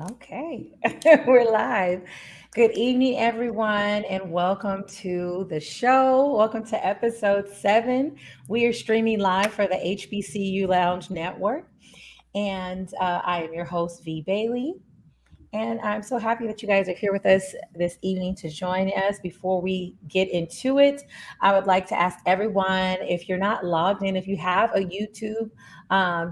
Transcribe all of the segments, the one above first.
Okay, we're live. Good evening, everyone, and welcome to the show. Welcome to episode 7. We are streaming live for the HBCU Lounge Network, and I am your host, V. Bailey. And I'm so happy that you guys are here with us this evening to join us. Before we get into it, I would like to ask everyone, if you're not logged in, if you have a YouTube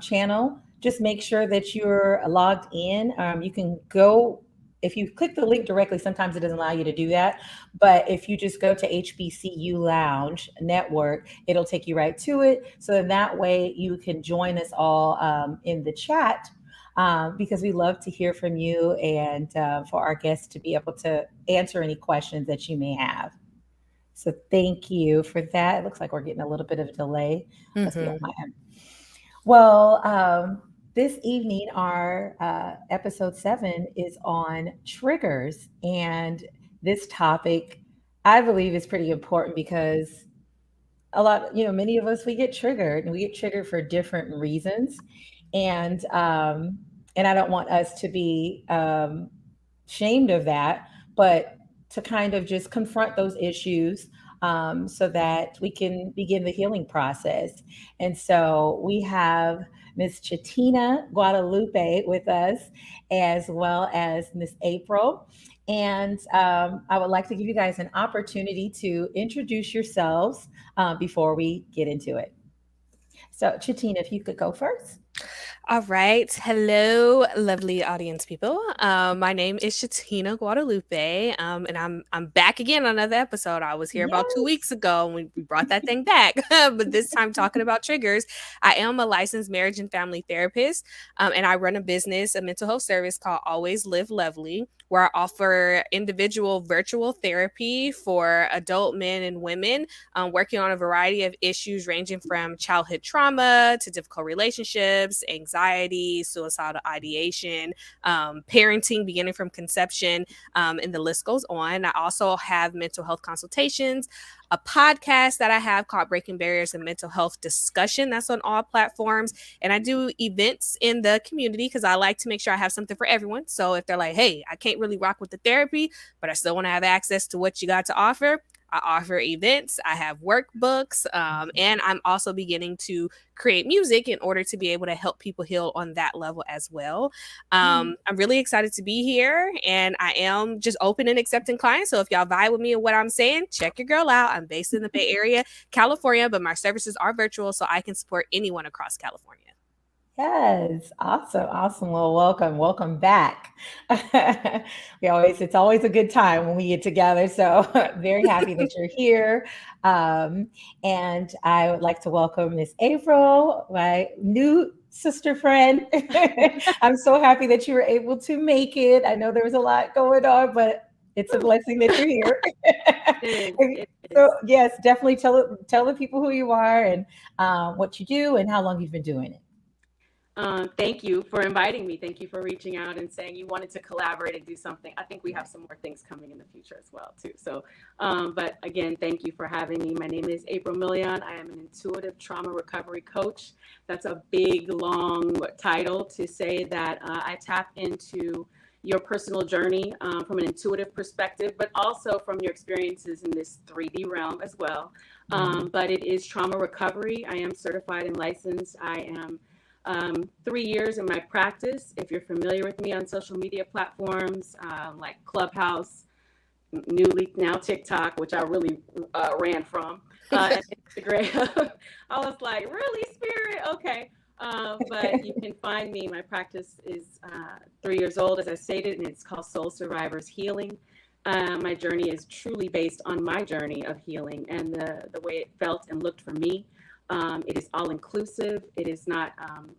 channel, just make sure that you're logged in. You can go, if you click the link directly, sometimes it doesn't allow you to do that. But if you just go to HBCU Lounge Network, it'll take you right to it. So that way you can join us all in the chat, because we love to hear from you and for our guests to be able to answer any questions that you may have. So thank you for that. It looks like we're getting a little bit of a delay. Must be on hmm my end. Well, this evening, our episode 7 is on triggers. And this topic, I believe, is pretty important because many of us, we get triggered and we get triggered for different reasons. And, um, and I don't want us to be shamed of that, but to kind of just confront those issues, so that we can begin the healing process. And so we have Miss Chatina Guadalupe with us, as well as Miss April. And I would like to give you guys an opportunity to introduce yourselves before we get into it. So, Chatina, if you could go first. All right. Hello, lovely audience people. My name is Shatina Guadalupe, and I'm back again on another episode. I was here about 2 weeks Yes. ago, and we brought that thing back, but this time talking about triggers. I am a licensed marriage and family therapist, and I run a business, a mental health service called Always Live Lovely, where I offer individual virtual therapy for adult men and women, working on a variety of issues ranging from childhood trauma to difficult relationships, anxiety, suicidal ideation, parenting beginning from conception, and the list goes on. I also have mental health consultations, a podcast that I have called Breaking Barriers and Mental Health Discussion. That's on all platforms. And I do events in the community because I like to make sure I have something for everyone. So if they're like, hey, I can't really rock with the therapy, but I still want to have access to what you got to offer, I offer events, I have workbooks, and I'm also beginning to create music in order to be able to help people heal on that level as well. I'm really excited to be here, and I am just open and accepting clients. So if y'all vibe with me and what I'm saying, check your girl out. I'm based in the Bay Area, California, but my services are virtual, so I can support anyone across California. Yes, awesome, awesome. Well, welcome back. It's always a good time when we get together. So very happy that you're here. Um, and I would like to welcome Miss April, my new sister friend. I'm so happy that you were able to make it. I know there was a lot going on, but it's a Woo. blessing that you're here. It is. It So is. yes, definitely tell the people who you are and what you do and how long you've been doing it. Thank you for inviting me. Thank you for reaching out and saying you wanted to collaborate and do something. I think we have some more things coming in the future as well too. So, but again, thank you for having me. My name is April Million. I am an intuitive trauma recovery coach. That's a big, long title to say that I tap into your personal journey from an intuitive perspective, but also from your experiences in this 3D realm as well. Mhm. But it is trauma recovery. I am certified and licensed. I am 3 years in my practice. If you're familiar with me on social media platforms like Clubhouse, newly now TikTok, which I really ran from, and Instagram, I was like, really, Spirit? Okay. But you can find me. My practice is 3 years old, as I stated, and it's called Soul Survivors Healing. My journey is truly based on my journey of healing and the way it felt and looked for me. It is all inclusive. It is not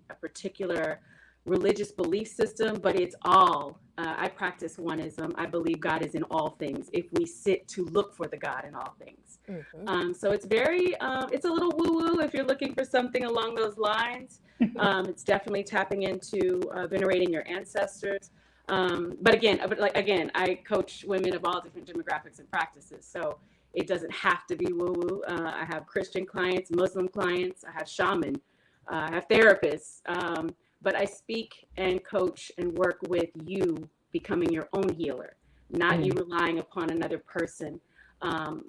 a particular religious belief system, but it's all. I practice oneism. I believe God is in all things if we sit to look for the God in all things. Mhm. So it's very, it's a little woo woo if you're looking for something along those lines. It's definitely tapping into venerating your ancestors. But again, I coach women of all different demographics and practices. So it doesn't have to be woo woo. I have Christian clients, Muslim clients, I have shaman, I have therapists, but I speak and coach and work with you becoming your own healer, not you relying upon another person.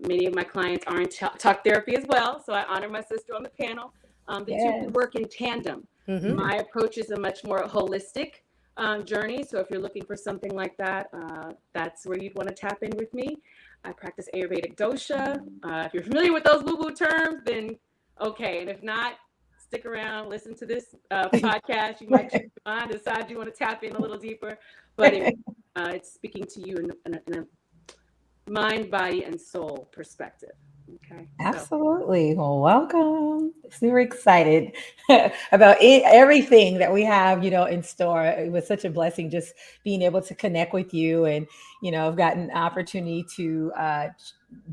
Many of my clients are in talk therapy as well, so I honor my sister on the panel. The two Yes. can work in tandem. Mhm. My approach is a much more holistic journey. So if you're looking for something like that, that's where you'd want to tap in with me. I practice Ayurvedic dosha. If you're familiar with those woo-woo terms, then okay. And if not, stick around, listen to this podcast. You might change your mind, decide you want to tap in a little deeper. But it's speaking to you in a mind, body, and soul perspective. Okay. Absolutely. Well, welcome. Super excited about everything that we have, in store. It was such a blessing just being able to connect with you. And, I've gotten an opportunity to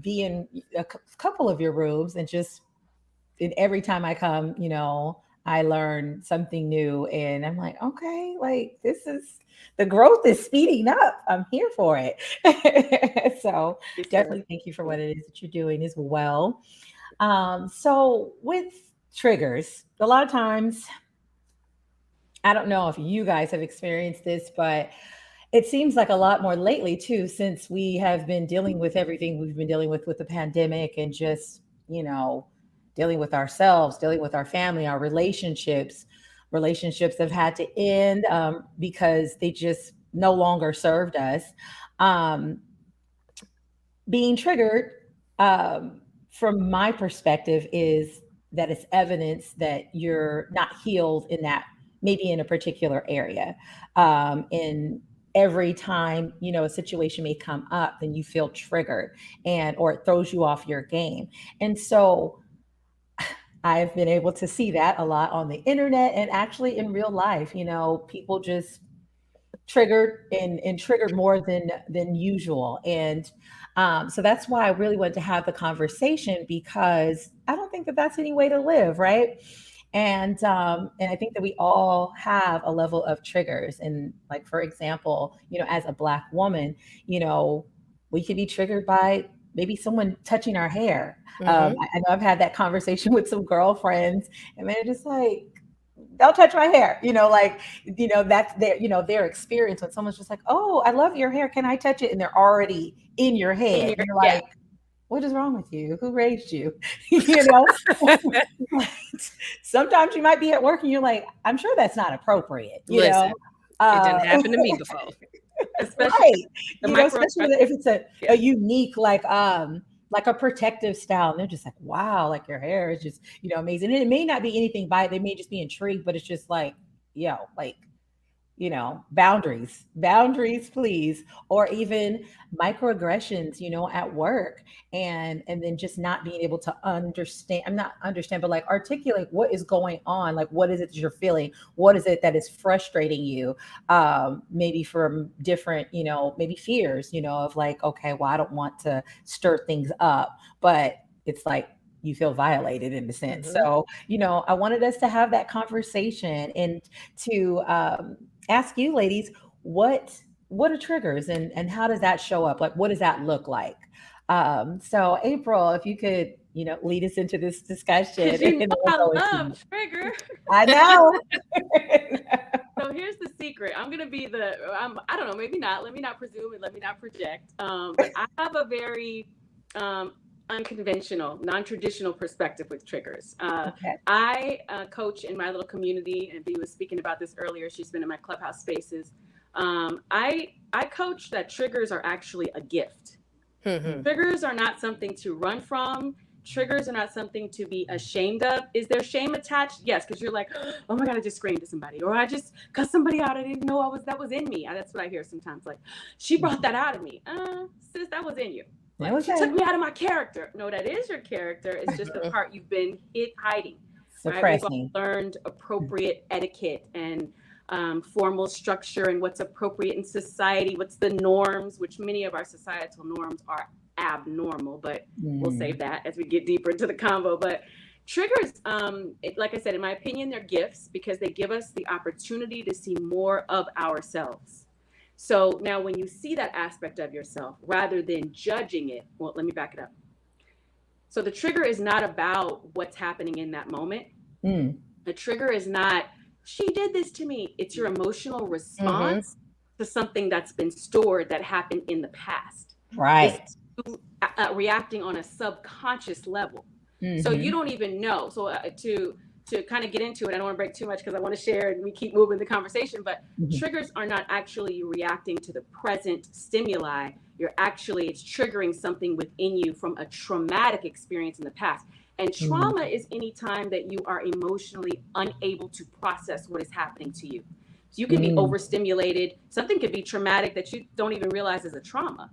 be in a couple of your rooms and just and every time I come, I learn something new and I'm like, okay, like this is the growth is speeding up. I'm here for it. So definitely thank you for what it is that you're doing as well. So with triggers, a lot of times, I don't know if you guys have experienced this, but it seems like a lot more lately too, since we have been dealing with everything we've been dealing with the pandemic and just, dealing with ourselves, dealing with our family, our relationships. Relationships have had to end because they just no longer served us. Um, Being triggered, from my perspective, is that it's evidence that you're not healed in that, maybe in a particular area. In every time a situation may come up, then you feel triggered, and or it throws you off your game. And so I've been able to see that a lot on the internet and actually in real life. People just triggered and triggered more than usual. And so that's why I really wanted to have the conversation, because I don't think that that's any way to live, right? And I think that we all have a level of triggers. And like, for example, as a Black woman, you know, we could be triggered by maybe someone touching our hair. I know I've had that conversation with some girlfriends, and they're just like, "Don't touch my hair," like, that's their experience when someone's just like, "Oh, I love your hair. Can I touch it?" And they're already in your head. And you're Yeah. like, what is wrong with you? Who raised you? you know? Sometimes you might be at work and you're like, I'm sure that's not appropriate, Listen, it didn't Uh, happen to me before. Especially right. the Especially if it's a Yeah. unique, like a protective style. And they're just like, wow, like your hair is just, amazing. And it may not be anything by it. They may just be intrigued, but it's just like, like, boundaries, please. Or even microaggressions, at work, and then just not being able to understand, I'm not understand, but like articulate what is going on, like what is it that you're feeling, what is it that is frustrating you, maybe from different, maybe fears, of like, okay, well, I don't want to stir things up, but it's like you feel violated in a sense. So, I wanted us to have that conversation and to ask you ladies, what are triggers, and how does that show up? Like, what does that look like? So April, if you could, lead us into this discussion. 'Cause you know And then I we'll go into love you. trigger. I know. So here's the secret. I'm gonna be I don't know, maybe not. Let me not presume and let me not project. But I have a very unconventional, non-traditional perspective with triggers. Okay. I coach in my little community, and Bea was speaking about this earlier. She's been in my clubhouse spaces. I coach that triggers are actually a gift. Triggers are not something to run from. Triggers are not something to be ashamed of. Is there shame attached? Yes, because you're like, oh my God, I just screamed at somebody, or I just cussed somebody out. I didn't know that was in me. That's what I hear sometimes. Like, she brought that out of me. Sis, that was in you. Like, she took me out of my character. No, that is your character. It's just the part you've been hiding. Right? We've all learned appropriate etiquette and formal structure and what's appropriate in society, what's the norms, which many of our societal norms are abnormal, but we'll save that as we get deeper into the convo. But triggers, like I said, in my opinion, they're gifts because they give us the opportunity to see more of ourselves. So now when you see that aspect of yourself, rather than judging it, well, let me back it up. So the trigger is not about what's happening in that moment. The trigger is not she did this to me. It's your emotional Mm-hmm. response to something that's been stored that happened in the past. Right. It's reacting on a subconscious level. So Mm-hmm. you don't even know. So to kind of get into it, I don't want to break too much because I want to share and we keep moving the conversation, but Mm-hmm. triggers are not actually reacting to the present stimuli. It's triggering something within you from a traumatic experience in the past. And trauma is any time that you are emotionally unable to process what is happening to you. So you can be overstimulated. Something could be traumatic that you don't even realize is a trauma.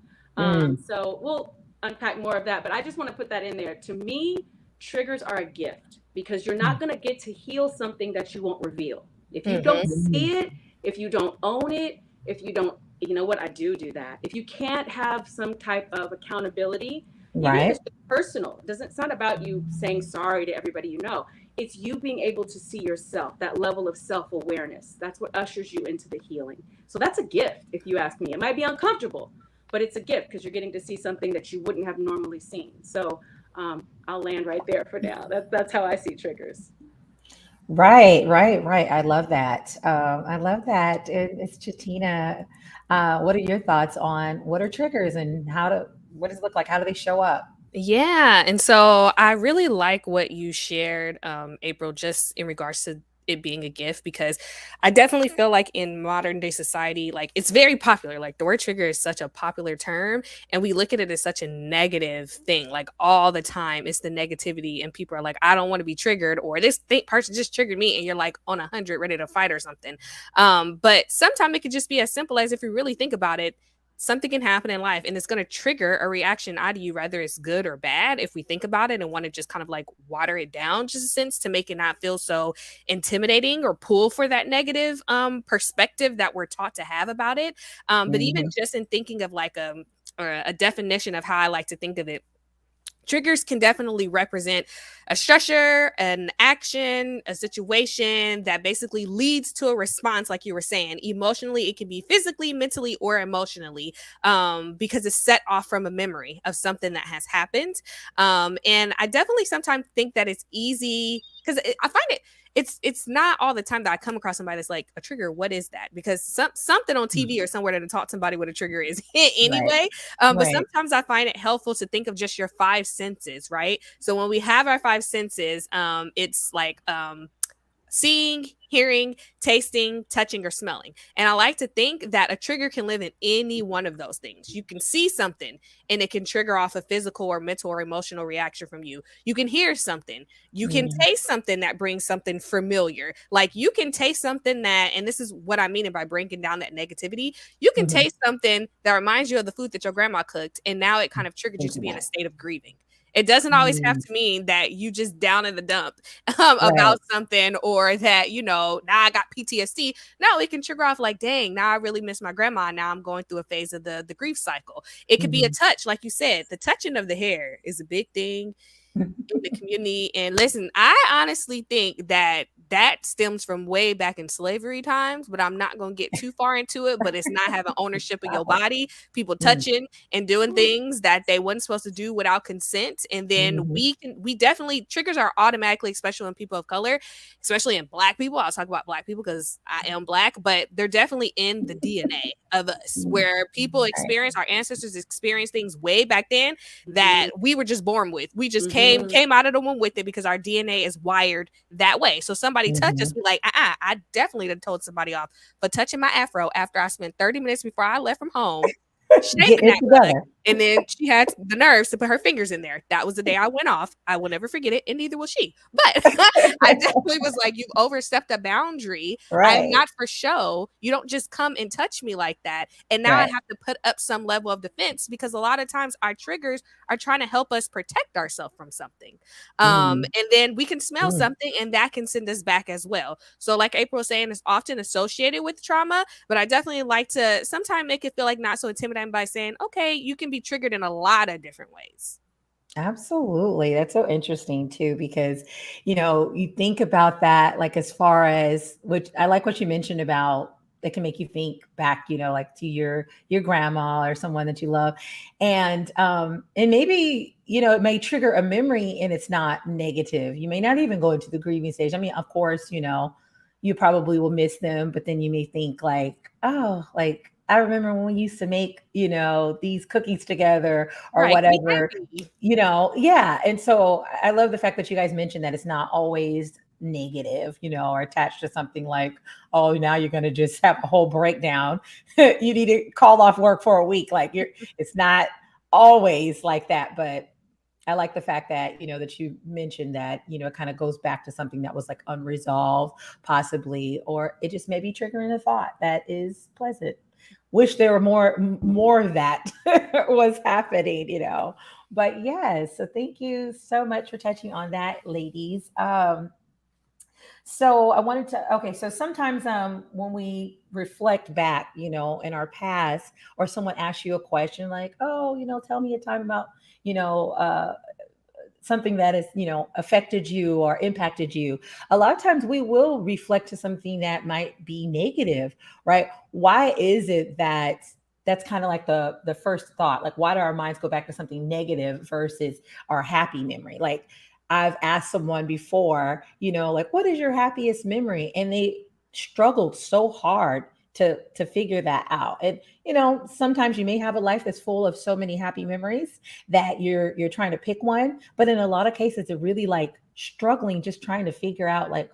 So we'll unpack more of that, but I just want to put that in there. To me, triggers are a gift because you're not going to get to heal something that you won't reveal. If you don't see it, if you don't own it, if you don't, you know what, I do that. If you can't have some type of accountability, even if it's personal, it's not about you saying sorry to everybody you know. It's you being able to see yourself, that level of self-awareness. That's what ushers you into the healing. So that's a gift, if you ask me. It might be uncomfortable, but it's a gift because you're getting to see something that you wouldn't have normally seen. So I'll land right there for now. That's how I see triggers. Right. I love that. I love that. It's Chatina. What are your thoughts on what are triggers and what does it look like? How do they show up? Yeah, and so I really like what you shared, April, just in regards to it being a gift, because I definitely feel like in modern day society, like it's very popular. Like the word trigger is such a popular term, and we look at it as such a negative thing. Like all the time, it's the negativity, and people are like, "I don't want to be triggered," or person just triggered me, and you're like on 100, ready to fight or something. But sometimes it could just be as simple as, if you really think about it, something can happen in life and it's going to trigger a reaction out of you, whether it's good or bad, if we think about it and want to just kind of like water it down just a sense to make it not feel so intimidating or pull for that negative perspective that we're taught to have about it. But even Mm-hmm. just in thinking of like or a definition of how I like to think of it, triggers can definitely represent a stressor, an action, a situation that basically leads to a response, like you were saying. Emotionally, it can be physically, mentally, or emotionally, because it's set off from a memory of something that has happened. And I definitely sometimes think that it's easy because I find it's not all the time that I come across somebody that's like, a trigger, what is that? Because something on TV or somewhere that taught somebody what a trigger is Right. anyway. But Right. sometimes I find it helpful to think of just your five senses, right? So when we have our five senses, it's like seeing, hearing, tasting, touching, or smelling. And I like to think that a trigger can live in any one of those things. You can see something and it can trigger off a physical or mental or emotional reaction from you. You can hear something. You can Mm-hmm. taste something that brings something familiar. Like you can taste something that, and this is what I mean by breaking down that negativity, you can Mm-hmm. taste something that reminds you of the food that your grandma cooked, and now it kind of triggered you Think to be in about a it. state of grieving. It doesn't always have Mm. to mean that you just down in the dump Right. about something, or that, now I got PTSD. No, it can trigger off like, dang, now I really miss my grandma. Now I'm going through a phase of the grief cycle. It could be a Mm-hmm. touch, like you said. The touching of the hair is a big thing in the community. And listen, I honestly think that stems from way back in slavery times, but I'm not going to get too far into it. But it's not having ownership of your Wow. body, people Mm-hmm. touching and doing things that they wasn't supposed to do without consent. And then Mm-hmm. we definitely, triggers are automatically, especially when people of color, especially in Black people. I'll talk about Black people because I am Black, but they're definitely in the DNA of us, where people Right. experience, our ancestors experience things way back then that Mhm. we were just born with. We just Mhm. came out of the womb with it because our DNA is wired that way. So somebody touch us, Mm-hmm. we like, I definitely done told somebody off for touching my afro after I spent 30 minutes before I left from home shaping Getting it that mug. together. And then she had the nerves to put her fingers in there. That was the day I went off. I will never forget it, and neither will she. But I definitely was like, you've overstepped a boundary. I'm Right. not for show. You don't just come and touch me like that. And now I Right. have to put up some level of defense, because a lot of times our triggers are trying to help us protect ourselves from something. Mm. And then we can smell Mm. something and that can send us back as well. So like April was saying, it's often associated with trauma, but I definitely like to sometimes make it feel like not so intimidating by saying, okay, you can be triggered in a lot of different ways. Absolutely. That's so interesting too, because, you think about that, like as far as which I like what you mentioned about that can make you think back, like to your grandma or someone that you love. And maybe, it may trigger a memory and it's not negative. You may not even go into the grieving stage. I mean, of course, you probably will miss them, but then you may think like, oh, like I remember when we used to make, these cookies together or Right. Be whatever, happy. yeah. And so I love the fact that you guys mentioned that it's not always negative, or attached to something like, oh, now you're going to just have a whole breakdown. You need to call off work for a week. Like it's not always like that, but I like the fact that, that you mentioned that, it kind of goes back to something that was like unresolved, possibly, or it just may be triggering a thought that is pleasant. Wish there were more of that was happening, But yes, so thank you so much for touching on that, ladies. So I wanted to, okay, so sometimes when we reflect back, in our past, or someone asks you a question like, oh, tell me a time about, you know, uh, something that has, affected you or impacted you. A lot of times we will reflect to something that might be negative, right? Why is it that that's kind of like the first thought? Like, why do our minds go back to something negative versus our happy memory? Like, I've asked someone before, like, what is your happiest memory? And they struggled so hard to figure that out. And sometimes you may have a life that's full of so many happy memories that you're trying to pick one, but in a lot of cases they're really like struggling, just trying to figure out like,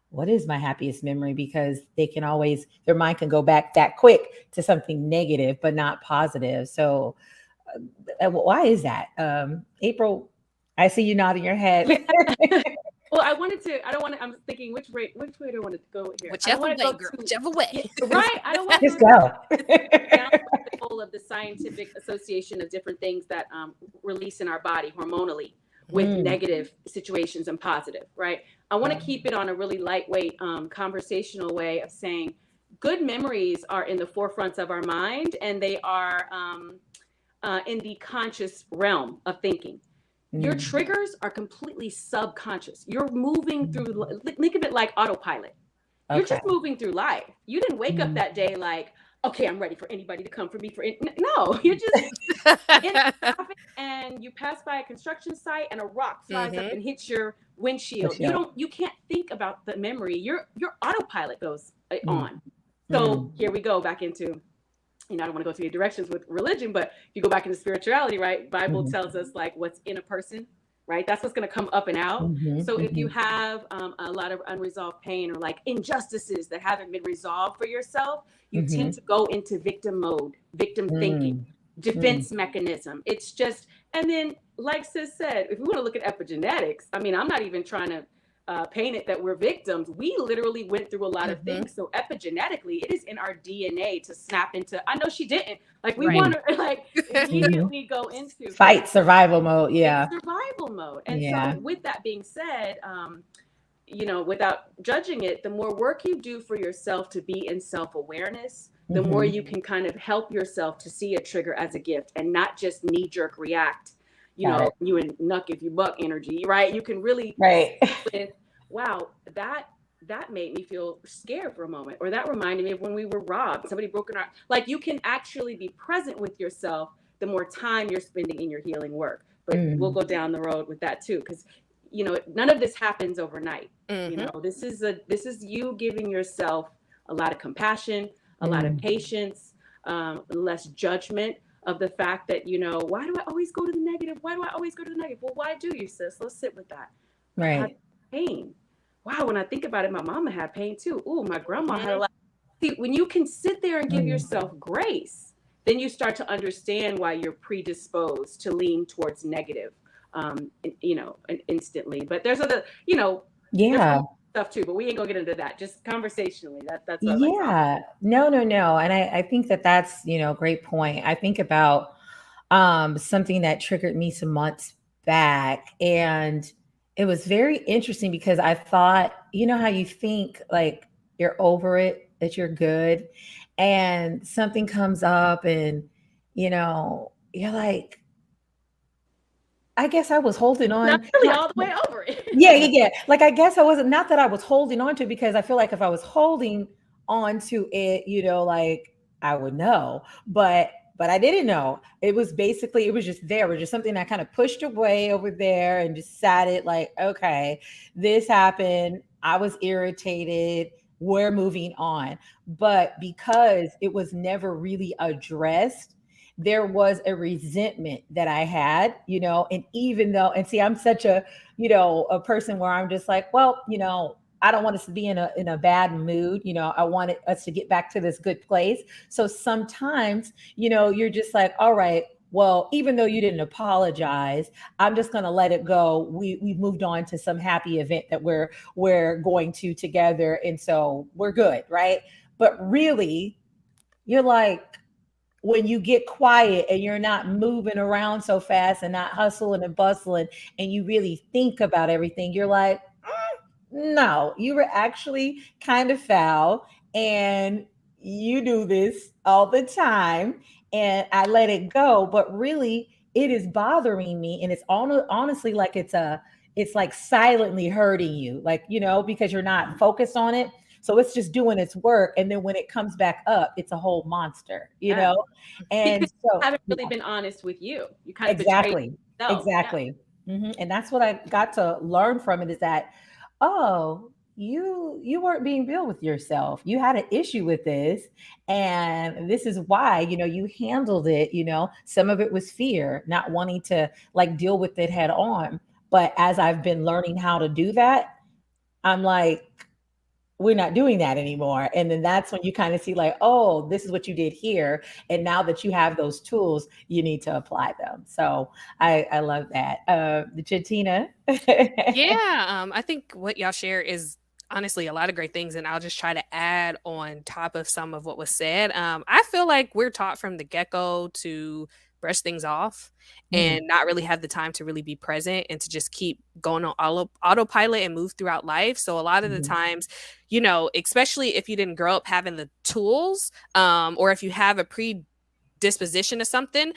what is my happiest memory, because they can always, their mind can go back that quick to something negative but not positive. So why is that? April, I see you nodding your head. Well, I don't want to, I'm thinking which way do I want to go here? Whichever way, girl. Whichever way. Yeah, right. I don't want Just to go. down the hole of the scientific association of different things that release in our body hormonally with negative situations and positive, right? I want to keep it on a really lightweight, conversational way of saying good memories are in the forefronts of our mind, and they are in the conscious realm of thinking. Your triggers are completely subconscious. You're moving through, think of it like autopilot. You're just moving through life. You didn't wake up that day like, okay, I'm ready for anybody to come for me. No, you're just in traffic and you pass by a construction site and a rock flies up and hits your windshield. You can't think about the memory. Your autopilot goes on. So here we go back into, I don't want to go through your directions with religion, but if you go back into spirituality, right? Bible tells us like what's in a person, right? That's what's going to come up and out. So if you have a lot of unresolved pain or like injustices that haven't been resolved for yourself, you tend to go into victim mode, victim thinking, defense mechanism. It's just, and then like Sis said, if we want to look at epigenetics, I mean, I'm not even trying to paint it that we're victims. We literally went through a lot of things. So epigenetically, it is in our DNA to snap into, I know she didn't, like we want to like immediately go into fight survival mode. Yeah. Survival mode. And so with that being said, without judging it, the more work you do for yourself to be in self-awareness, the more you can kind of help yourself to see a trigger as a gift and not just knee-jerk react. You and knuck if you buck energy, right? You can really with, wow, that made me feel scared for a moment, or that reminded me of when we were robbed, somebody broke in our, like you can actually be present with yourself the more time you're spending in your healing work. But we'll go down the road with that too, because none of this happens overnight. This is you giving yourself a lot of compassion, a lot of patience, less judgment of the fact that, why do I always go to the negative? Why do I always go to the negative? Well, why do you, sis? Let's sit with that. Right. Pain. Wow. When I think about it, my mama had pain too. Oh, my grandma had a lot. See, when you can sit there and give yourself grace, then you start to understand why you're predisposed to lean towards negative, instantly. But there's other, stuff too, but we ain't gonna get into that. Just conversationally, that's what no, and I think that's great point. I think about something that triggered me some months back, and it was very interesting because I thought, how you think like you're over it, that you're good, and something comes up, and you're like, I guess I was holding on. Not really all the way over it. Yeah. Like, I guess I wasn't, not that I was holding on to it, because I feel like if I was holding on to it, like I would know, but I didn't know. It was just there. It was just something I kind of pushed away over there and just sat it like, okay, this happened. I was irritated. we're moving on. But because it was never really addressed, there was a resentment that I had, and even though, and see, I'm such a, a person where I'm just like, well, I don't want us to be in a bad mood. I wanted us to get back to this good place. So sometimes, you're just like, all right, well, even though you didn't apologize, I'm just going to let it go. We've moved on to some happy event that we're going to together, and so we're good, right? But really, you're like, when you get quiet and you're not moving around so fast and not hustling and bustling, and you really think about everything, you're like, no, you were actually kind of foul, and you do this all the time, and I let it go. But really, it is bothering me, and it's honestly like it's like silently hurting you, like, because you're not focused on it. So it's just doing its work, and then when it comes back up, it's a whole monster, Yeah. And Because you so, haven't yeah, really been honest with you. You kind of betrayed exactly, yourself. Yeah. exactly. And that's what I got to learn from it, is that, oh, you weren't being real with yourself. You had an issue with this, and this is why, you handled it. Some of it was fear, not wanting to like deal with it head on. But as I've been learning how to do that, I'm like, we're not doing that anymore. And then that's when you kind of see like, oh, this is what you did here. And now that you have those tools, you need to apply them. So I love that. Jantina. Yeah, I think what y'all share is honestly a lot of great things, and I'll just try to add on top of some of what was said. I feel like we're taught from the get-go to brush things off Mm, and not really have the time to really be present and to just keep going on autopilot and move throughout life. So a lot of the mhm, times, especially if you didn't grow up having the tools, or if you have a predisposition to something,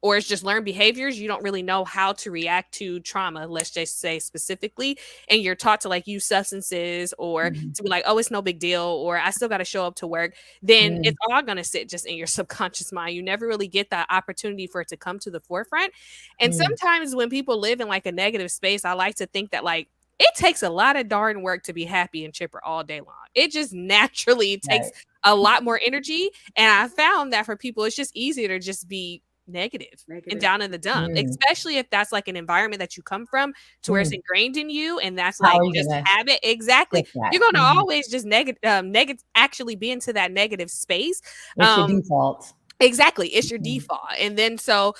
or it's just learned behaviors, you don't really know how to react to trauma, let's just say specifically. And you're taught to like use substances or mhm, to be like, oh, it's no big deal, or I still got to show up to work. Then mm, it's all going to sit just in your subconscious mind. You never really get that opportunity for it to come to the forefront. And mm. sometimes when people live in like a negative space, I like to think that like, it takes a lot of darn work to be happy and chipper all day long. It just naturally takes Right. a lot more energy. And I found that for people, it's just easier to just be negative and Negative. down in the dump, Mm, especially if that's like an environment that you come from to where it's mm. ingrained in you and that's How like are you just gonna habit. Exactly. fix that? You're going to Mhm. always just negative actually be into that negative space. It's your Um, default. exactly. It's your Mhm, default. And then so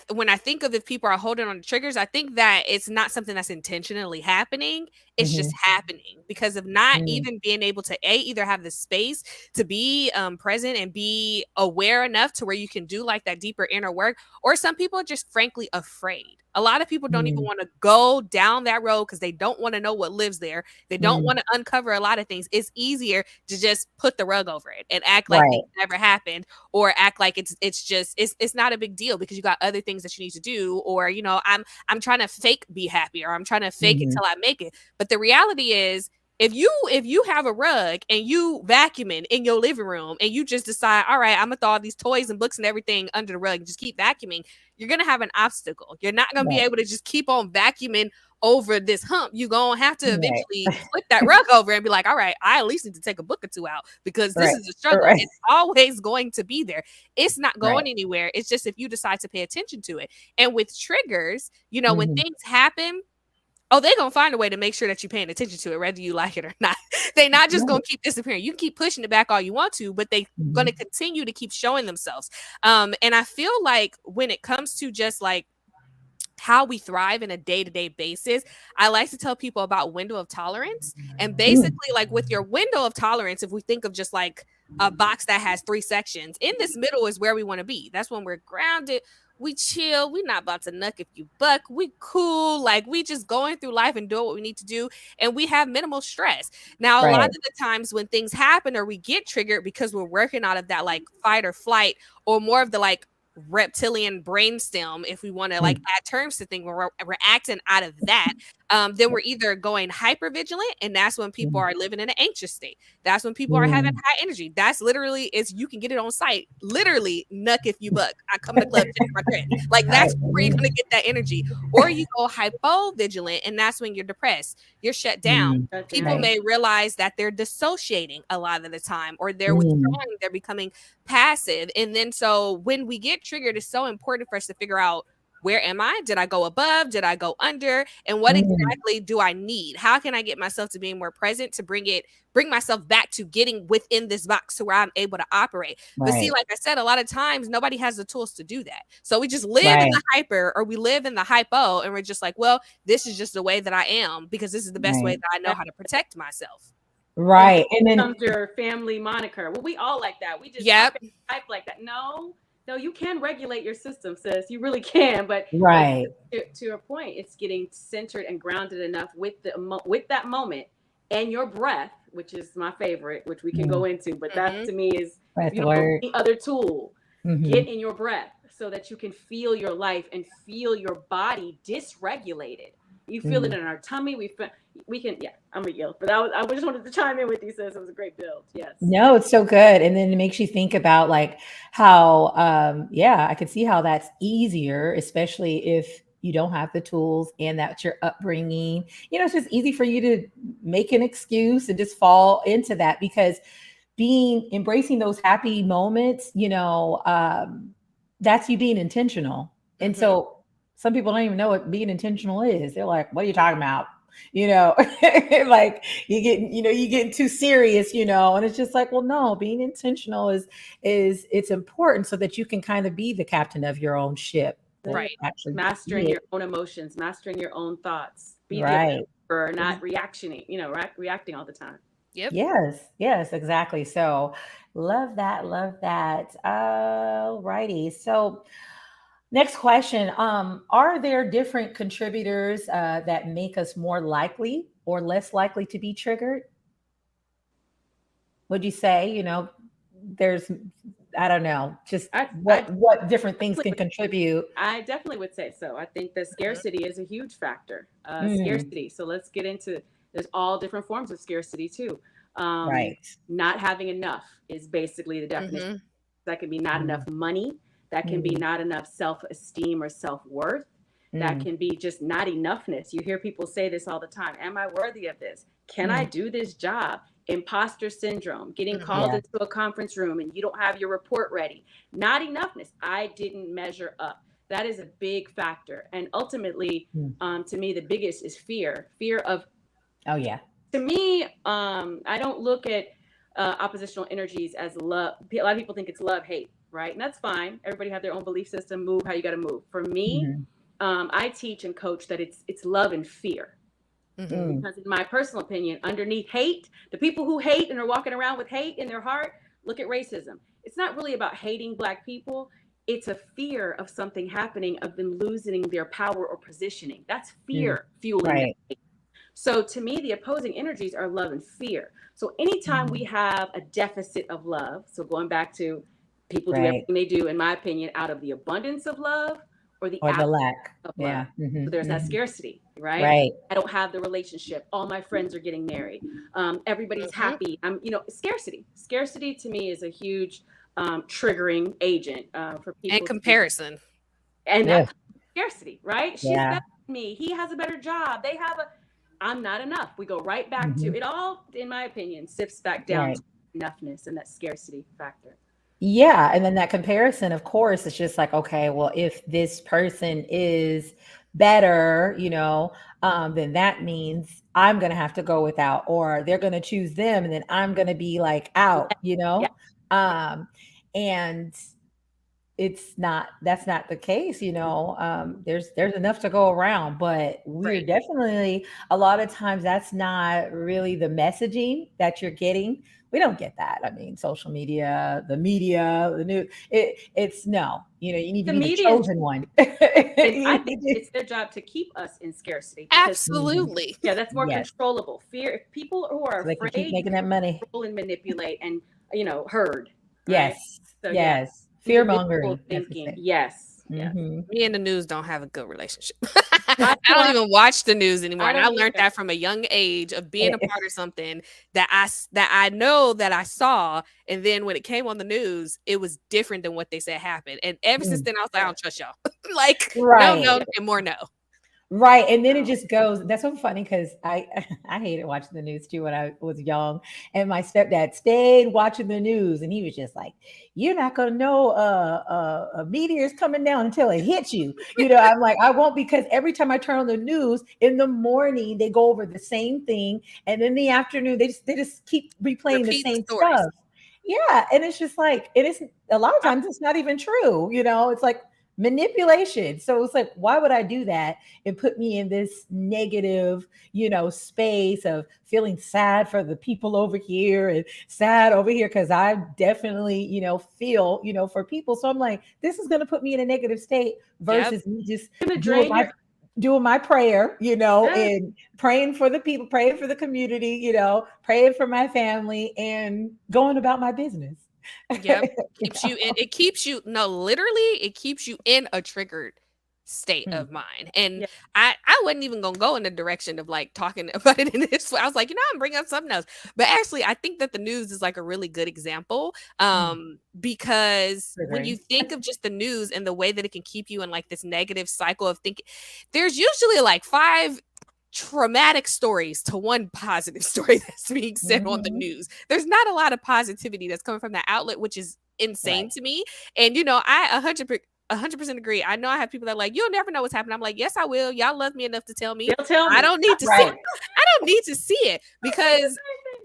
when I think of if people are holding on to triggers, I think that it's not something that's intentionally happening. It's just mhm, happening because of not mm, even being able to either have the space to be present and be aware enough to where you can do like that deeper inner work, or some people are just frankly afraid. A lot of people don't even mm, want to go down that road because they don't want to know what lives there. They don't mm. want to uncover a lot of things. It's easier to just put the rug over it and act like things Right. never happened, or act like it's just it's not a big deal because you got other things that you need to do, or I'm trying to fake be happy, or I'm trying to fake it Mhm, till I make it. But the reality is, if you have a rug and you vacuuming in your living room and you just decide, all right, I'm gonna throw all these toys and books and everything under the rug and just keep vacuuming, you're gonna have an obstacle. You're not gonna be right, able to just keep on vacuuming over this hump. You're gonna have to right, eventually flip that rug over and be like, all right, I at least need to take a book or two out because this right, is a struggle. right, It's always going to be there. It's not right. going anywhere. It's just if you decide to pay attention to it. And with triggers, when Mhm, things happen, oh, they're gonna find a way to make sure that you're paying attention to it, whether you like it or not. They're not just right. gonna keep disappearing. You can keep pushing it back all you want to, but they gonna Mhm, continue to keep showing themselves. And I feel like when it comes to just like how we thrive in a day-to-day basis, I like to tell people about window of tolerance. And mm, basically, like with your window of tolerance, if we think of just like a box that has three sections, in this middle is where we want to be. That's when we're grounded, we chill, we not about to nuck if you buck, we cool, like we just going through life and doing what we need to do, and we have minimal stress. Now, a lot of right. the times when things happen or we get triggered because we're working out of that like fight or flight, or more of the like reptilian brainstem, if we want to like Mm, add terms to things, we're acting out of that. then we're either going hyper vigilant, and that's when people Mm. are living in an anxious state. That's when people are having Mm. high energy. That's literally, it's, you can get it on site. Literally, nuck if you buck. I come to club, check my credit. Like, Right. that's where you're gonna get that energy. Or you go hypo vigilant, and that's when you're depressed. You're shut down. Mm. Shut People down. Right. may realize that they're dissociating a lot of the time, or they're Mm. withdrawing, they're becoming passive. And then so when we get triggered, it's so important for us to figure out, where am I? Did I go above? Did I go under? And what Mm. exactly do I need? How can I get myself to being more present, to bring myself back to getting within this box to where I'm able to operate? But see, Right. like I said, a lot of times nobody has the tools to do that. So we just live in Right. the hyper, or we live in the hypo, and we're just like, well, this is just the way that I am, because this is the best way Right. that I know how to protect myself. And Right. And then comes your family moniker. Well, we all like that. We just Yep. type like that. No, you can regulate your system, sis. You really can. But right. to your point, it's getting centered and grounded enough with that moment and your breath, which is my favorite, which we can go into. But that to me is, That's you the know, word. the other tool. Mhm. Get in your breath so that you can feel your life and feel your body dysregulated. You feel it in our tummy. We can, yeah, I'm gonna yell, but I just wanted to chime in with you, sis. It was a great build. Yes. No, it's so good. And then it makes you think about like how, yeah, I could see how that's easier, especially if you don't have the tools and that's your upbringing. You know, it's just easy for you to make an excuse and just fall into that, because embracing those happy moments, that's you being intentional. And Mhm. so some people don't even know what being intentional is. They're like, what are you talking about? Like you getting too serious, and it's just like, well, no, being intentional is it's important so that you can kind of be the captain of your own ship. Right. Actually Mastering be your own emotions, mastering your own thoughts. Be right. the observer, not reacting all the time. Yep. Yes, exactly. So love that, love that. Righty. So next question. Are there different contributors that make us more likely or less likely to be triggered? Would you say, there's, I don't know, just what different things can contribute? I definitely would say so. I think that scarcity is a huge factor. Mm. Scarcity. So let's get into, there's all different forms of scarcity too. Right. Not having enough is basically the definition. That can be not enough money. That can be not enough self-esteem or self-worth. That can be just not enoughness. You hear people say this all the time. Am I worthy of this? Can I do this job? Imposter syndrome, getting called into a conference room and you don't have your report ready. Not enoughness. I didn't measure up. That is a big factor. And ultimately, to me, the biggest is fear. Fear of, oh yeah. To me, I don't look at oppositional energies as love. A lot of people think it's love, hate, right? And that's fine. Everybody have their own belief system, move how you got to move. For me, I teach and coach that it's love and fear. Because in my personal opinion, underneath hate, the people who hate and are walking around with hate in their heart, look at racism. It's not really about hating Black people. It's a fear of something happening, of them losing their power or positioning. That's fear fueling hate. So to me, the opposing energies are love and fear. So anytime we have a deficit of love, so going back to people do everything they do, in my opinion, out of the abundance of love or the lack of love. So there's that scarcity, right? Right. I don't have the relationship. All my friends are getting married. Everybody's happy. Scarcity. Scarcity to me is a huge triggering agent for people. And comparison. And that's scarcity, right? She's Yeah. better than me. He has a better job. I'm not enough. We go right back to it all, in my opinion, sifts back down to enoughness and that scarcity factor. Yeah. And then that comparison, of course, it's just like, okay, well, if this person is better, then that means I'm going to have to go without, or they're going to choose them. And then I'm going to be like out, and that's not the case. There's enough to go around, but we're definitely, a lot of times that's not really the messaging that you're getting. We don't get that. I mean, social media, the media, the news, it's no, you need to be the chosen one. I think it's their job to keep us in scarcity. Absolutely. Yeah, that's more controllable. Fear, if people who are so afraid, keep making that money, and manipulate and herd. Yes. Right? So, yes. Fear mongering. Thinking. Yes. Yes. Me and the news don't have a good relationship. I I don't even watch the news anymore. I And I don't learned either. that from a young age of being a part of something that I know that I saw, and then when it came on the news, it was different than what they said happened. And ever since then, I was like, I don't trust y'all. Like, no, Right. and more no. Right. And then it No. just goes. That's so funny because I I hated watching the news too when I was young. And my stepdad stayed watching the news and he was just like, you're not gonna know a meteor's coming down until it hits you. You know, I'm like, I won't, because every time I turn on the news in the morning, they go over the same thing. And in the afternoon, they just keep replaying the Repeat the same stories. stuff. Yeah. And it's just like, it is a lot of times it's not even true, it's like manipulation. So it's like, why would I do that and put me in this negative, space of feeling sad for the people over here and sad over here? Because I definitely, feel, for people. So I'm like, this is going to put me in a negative state Yep. versus me just Gonna doing drain my your doing my prayer, Yes. and praying for the people, praying for the community, praying for my family and going about my business. Yep. You Keeps know? you it keeps you no, literally, it keeps you in a triggered state Hmm. of mind. And Yeah. I wasn't even gonna go in the direction of like talking about it in this way. I was like, I'm bringing up something else. But actually, I think that the news is like a really good example. Mm. Because when you Triggering. think of just the news and the way that it can keep you in like this negative cycle of thinking, there's usually like five traumatic stories to one positive story that's being said on the Mhm. news. There's not a lot of positivity that's coming from that outlet, which is insane Right. to me. And I 100% agree. I know I have people that are like, you'll never know what's happening. I'm like, yes, I will. Y'all love me enough to tell me. They'll tell I me. don't need to see. Right. I don't need to see it because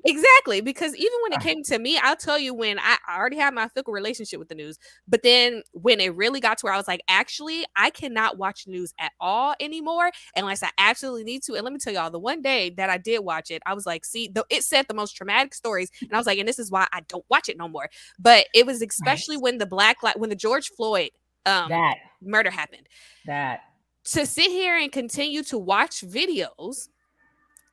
exactly, because even when it came to me, I'll tell you, when I already had my fickle relationship with the news, but then when it really got to where I was like, actually, I cannot watch news at all anymore unless I absolutely need to. And let me tell y'all, the one day that I did watch it, I was like, see, it said the most traumatic stories, and I was like, and this is why I don't watch it no more. But it was Right. especially when when the George Floyd That murder happened. that. To sit here and continue to watch videos,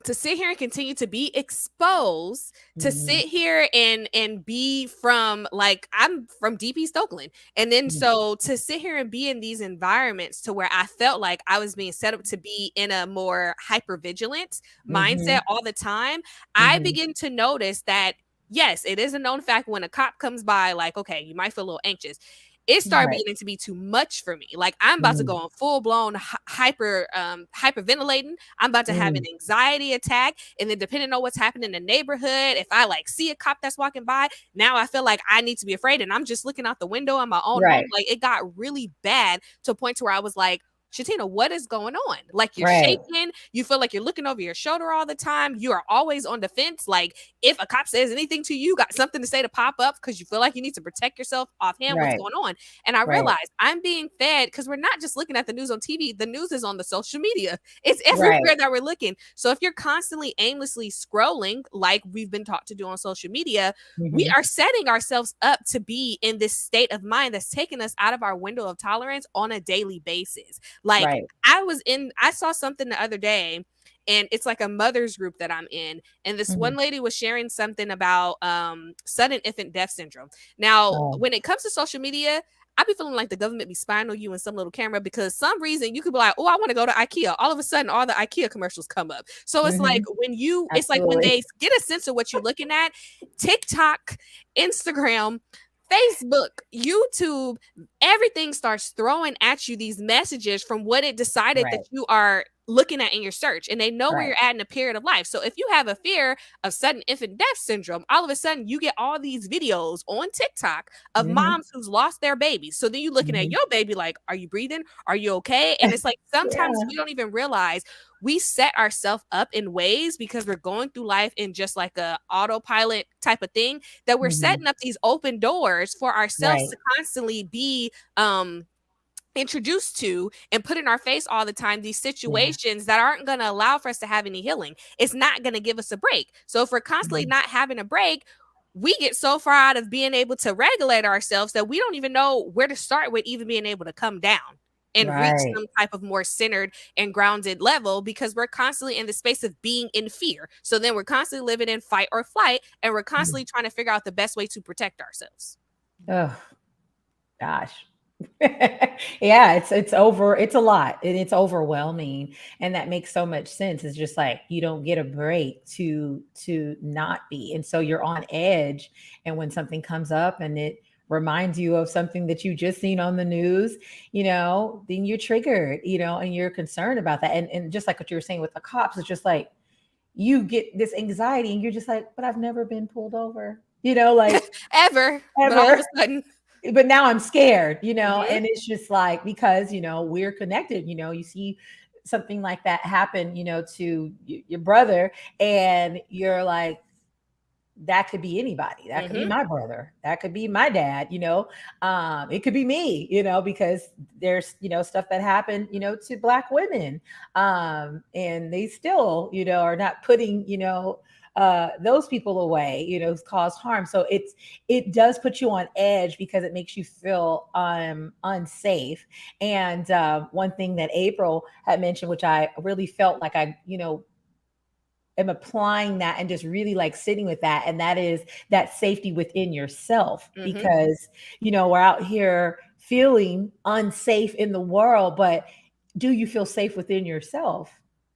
to sit here and continue to be exposed, to Mhm. sit here and be from, like, I'm from DP East Oakland, and then Mhm. so to sit here and be in these environments to where I felt like I was being set up to be in a more hyper vigilant mindset Mhm. all the time, I Mhm. begin to notice that yes, it is a known fact when a cop comes by, like, okay, you might feel a little anxious. It started Right. beginning to be too much for me. Like, I'm about to go Mhm. on full blown hyperventilating. I'm about to have an Mhm. anxiety attack. And then depending on what's happening in the neighborhood, if I like see a cop that's walking by, now I feel like I need to be afraid. And I'm just looking out the window in my own home. Right. Like, it got really bad to a point to where I was like, Shatina, what is going on? Like, you're Right. shaking. You feel like you're looking over your shoulder all the time. You are always on the fence. Like, if a cop says anything to you, got something to say to pop up because you feel like you need to protect yourself offhand. What's Right. going on? And I Right. realized I'm being fed because we're not just looking at the news on TV. The news is on the social media. It's Right. everywhere that we're looking. So if you're constantly aimlessly scrolling, like we've been taught to do on social media, we Mhm. are setting ourselves up to be in this state of mind that's taking us out of our window of tolerance on a daily basis. Like, Right. I saw something the other day, and it's like a mother's group that I'm in, and this one Mhm. lady was sharing something about sudden infant death syndrome. Now, Oh. when it comes to social media, I be feeling like the government be spying on you in some little camera because some reason you could be like, oh, I want to go to IKEA. All of a sudden, all the IKEA commercials come up. So Mhm. it's like when Absolutely. they get a sense of what you're looking at, TikTok, Instagram, Facebook, YouTube, everything starts throwing at you these messages from what it decided that Right. you are looking at in your search, and they know where Right. you're at in a period of life. So if you have a fear of sudden infant death syndrome, all of a sudden you get all these videos on TikTok of Mhm. moms who's lost their babies. So then you're looking at Mhm. your baby like, are you breathing? Are you okay? And it's like sometimes Yeah. we don't even realize we set ourselves up in ways because we're going through life in just like a autopilot type of thing, that we're Mhm. setting up these open doors for ourselves Right. to constantly be introduced to and put in our face all the time these Yeah. situations that aren't going to allow for us to have any healing. It's not going to give us a break. So if we're constantly Mhm. not having a break, we get so far out of being able to regulate ourselves that we don't even know where to start with even being able to come down and reach Right. some type of more centered and grounded level, because we're constantly in the space of being in fear. So then we're constantly living in fight or flight, and we're Mhm. constantly trying to figure out the best way to protect ourselves. Oh gosh. Yeah, it's a lot and it's overwhelming, and that makes so much sense. It's just like you don't get a break to not be, and so you're on edge. And when something comes up and it reminds you of something that you just seen on the news, then you're triggered, and you're concerned about that. And just like what you were saying with the cops, it's just like you get this anxiety and you're just like, but I've never been pulled over, like Ever, but all of ever. a sudden, But now I'm scared, mhm, and it's just like because we're connected, you see something like that happen, to your brother, and you're like, that could be anybody. That could be mhm, my brother. That could be my dad, it could be me, because there's, stuff that happened, to black women. And they still, are not putting, those people away, cause harm. So it does put you on edge because it makes you feel unsafe. And one thing that April had mentioned, which I really felt like I, am applying that and just really like sitting with that, and that is that safety within yourself. mhm. Because we're out here feeling unsafe in the world, but do you feel safe within yourself?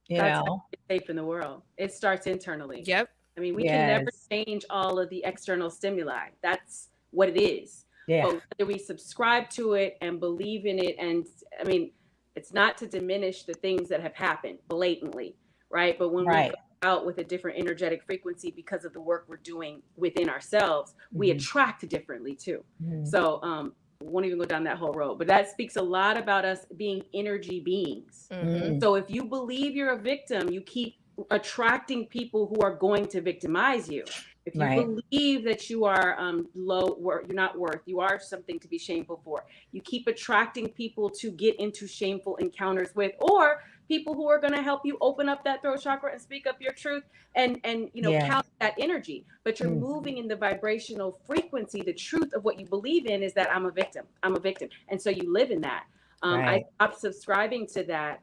you That's how know you get safe in the world. It starts internally. Yep. I mean, we can never yes. change all of the external stimuli. That's what it is. Yeah. But whether we subscribe to it and believe in it, and I mean, it's not to diminish the things that have happened blatantly, right? But when we go Right. out with a different energetic frequency because of the work we're doing within ourselves, we Mhm. attract differently too. Mhm. So, won't even go down that whole road, but that speaks a lot about us being energy beings. Mhm. Mhm. So if you believe you're a victim, you keep attracting people who are going to victimize you. If you Right. believe that you are low, you're not worth, you are something to be shameful for, you keep attracting people to get into shameful encounters with, or people who are going to help you open up that throat chakra and speak up your truth and Yes. count that energy. But you're Mm. moving in the vibrational frequency. The truth of what you believe in is that I'm a victim. I'm a victim, and so you live in that. I Right. stopped subscribing to that.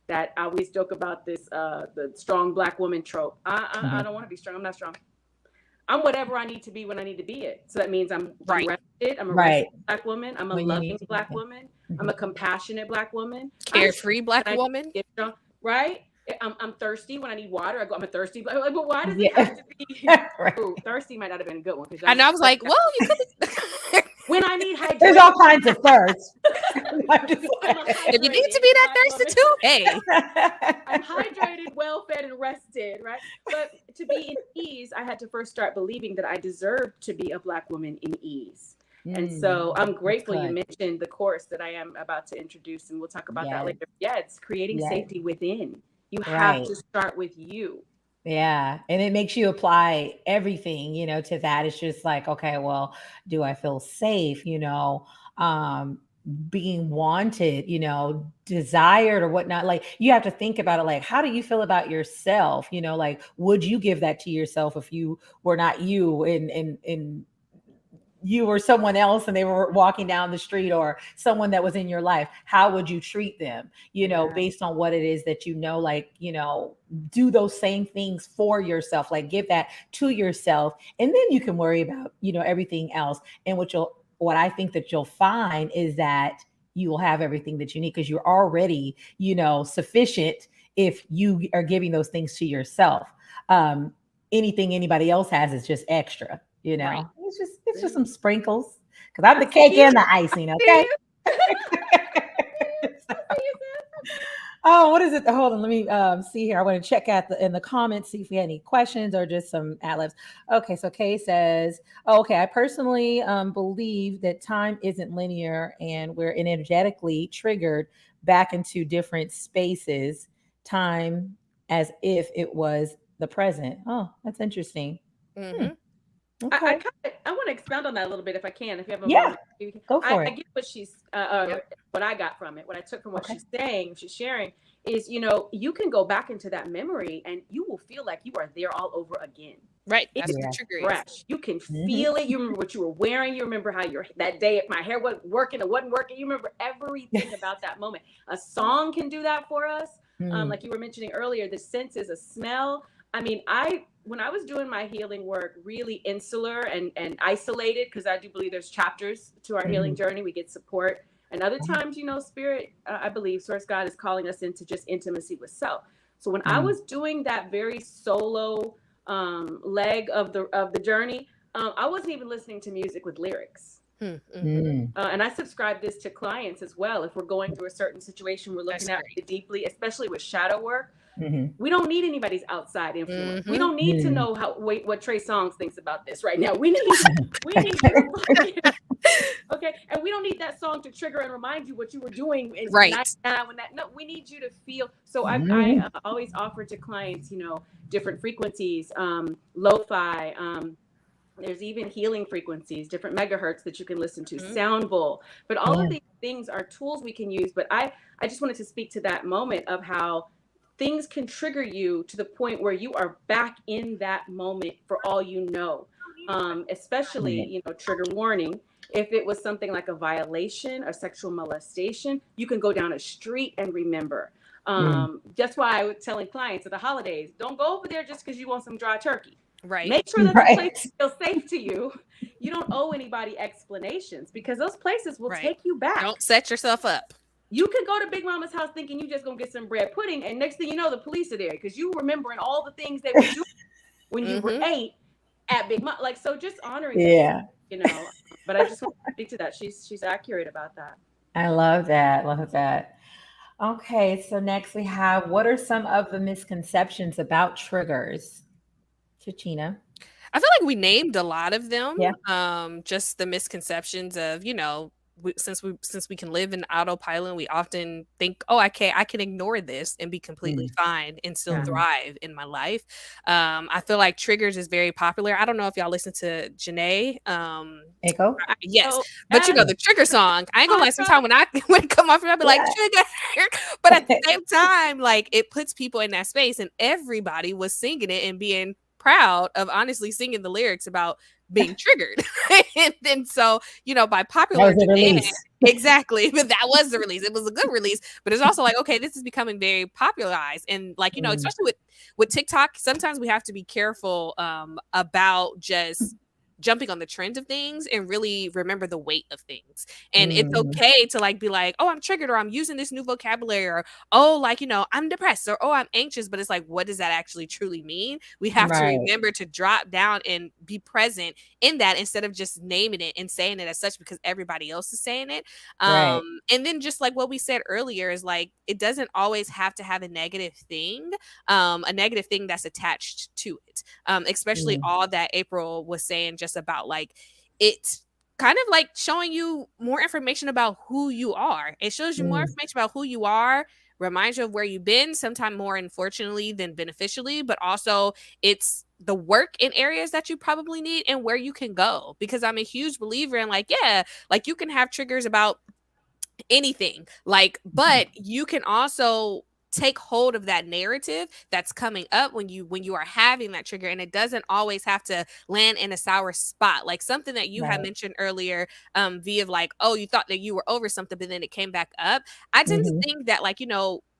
That I always joke about this the strong black woman trope. I Mhm. don't want to be strong. I'm not strong. I'm whatever I need to be when I need to be it. So that means I'm Right. rested. I'm a rested Right. black woman. I'm a When you need loving to be. black Yeah. woman. I'm a Mhm. compassionate black woman. I'm Carefree black I need to woman. get strong, right? I'm thirsty when I need water. I go, I'm a thirsty black. But why does it have Yeah. to be? Right. Ooh, thirsty might not have been a good one because y'all And know I was like, well, you could be. when I need There's hydration. all kinds of thirst. I'm just I'm a If you need to hydrated be that black thirsty woman. too, hey. I'm hydrated, well fed, and rested, right? But to be in ease, I had to first start believing that I deserved to be a black woman in ease. And Mm, so I'm that's grateful you good. mentioned the course that I am about to introduce, and we'll talk about that Yes. later. Yeah, it's creating Yes. safety within. You have Right. to start with you. Yeah. And it makes you apply everything, to that. It's just like, okay, well, do I feel safe, um, being wanted, desired or whatnot? Like you have to think about it like, how do you feel about yourself? Like, would you give that to yourself if you were not you and you or someone else and they were walking down the street, or someone that was in your life, how would you treat them, Yeah. based on what it is that like, do those same things for yourself, like give that to yourself, and then you can worry about, everything else. And what I think that you'll find is that you will have everything that you need because you're already, sufficient if you are giving those things to yourself. Anything anybody else has is just extra, Right. it's just some sprinkles because I'm I the see cake you. and the icing, I see okay? you. I see you, sis. Oh, what is it? Hold on, let me see here. I want to check out in the comments, see if we had any questions or just some ad libs. Okay, so Kay says, oh, okay, I personally believe that time isn't linear and we're energetically triggered back into different spaces, time as if it was the present. Oh, that's interesting. Hmm, Mm-hmm. I okay. kind of I want to expound on that a little bit if I can, if you have a Yeah, moment. go for I it. get what she's Yep. what I got from it, what I took from what Okay. she's saying, she's sharing is you can go back into that memory and you will feel like you are there all over again. Right. It That's is what the Yeah. trigger is. fresh. You can Hmm. feel it. You remember what you were wearing. You remember how your that day my hair wasn't working, it wasn't working. You remember everything about that moment. A song can do that for us. Mm, Like you were mentioning earlier, the senses, a smell, I mean, when I was doing my healing work, really insular and isolated, because I do believe there's chapters to our healing journey. We get support, and other times, spirit, I believe, source God is calling us into just intimacy with self. So when I was doing that very solo leg of the journey, I wasn't even listening to music with lyrics. And I subscribe this to clients as well. If we're going through a certain situation, we're looking at it deeply, especially with shadow work. We don't need anybody's outside influence. We don't need to know what Trey Songz thinks about this right now. We need okay, and we don't need that song to trigger and remind you what you were doing in right no, we need you to feel. So I always offer to clients, different frequencies, lo-fi, there's even healing frequencies, different megahertz that you can listen to, sound bowl. But all of these things are tools we can use. But I just wanted to speak to that moment of how things can trigger you to the point where you are back in that moment for all you know. Especially, trigger warning. If it was something like a violation, a sexual molestation, you can go down a street and remember. That's why I was telling clients at the holidays, don't go over there just because you want some dry turkey. Right. Make sure that the place feels safe to you. You don't owe anybody explanations, because those places will take you back. Don't set yourself up. You could go to Big Mama's house thinking you just gonna get some bread pudding, and next thing you know, the police are there because you remembering all the things they were doing when you were 8 at Big Mama. Like, so just honoring them, But I just want to speak to that. She's accurate about that. I love that. Love that. Okay, so next we have, what are some of the misconceptions about triggers? Chachina. I feel like we named a lot of them. Yeah. Just the misconceptions of, since we can live in autopilot, we often think, oh, I can ignore this and be completely fine and still thrive in my life. I feel like triggers is very popular. I don't know if y'all listen to Janae. Echo? Yes. But the trigger song, I ain't gonna lie, sometimes when it come off, I'll be like, trigger. But at the same time, like, it puts people in that space, and everybody was singing it and being proud of honestly singing the lyrics about being triggered. and so, by popular demand, exactly. But that was the release. It was a good release, but it's also like, okay, this is becoming very popularized. And like, especially with TikTok, sometimes we have to be careful about just jumping on the trend of things and really remember the weight of things. And it's okay to like be like, oh, I'm triggered, or I'm using this new vocabulary, or oh, like, I'm depressed, or oh, I'm anxious. But it's like, what does that actually truly mean? We have to remember to drop down and be present in that, instead of just naming it and saying it as such because everybody else is saying it. And then just like what we said earlier is like, it doesn't always have to have a negative thing that's attached to it. Especially all that April was saying just about like, it's kind of like showing you more information about who you are. It shows you more information about who you are, reminds you of where you've been, sometimes more unfortunately than beneficially, but also it's the work in areas that you probably need and where you can go. Because I'm a huge believer in like, like you can have triggers about anything, like, but you can also take hold of that narrative that's coming up when you are having that trigger, and it doesn't always have to land in a sour spot. Like something that you had mentioned earlier, via like, oh, you thought that you were over something, but then it came back up. I tend to think that like,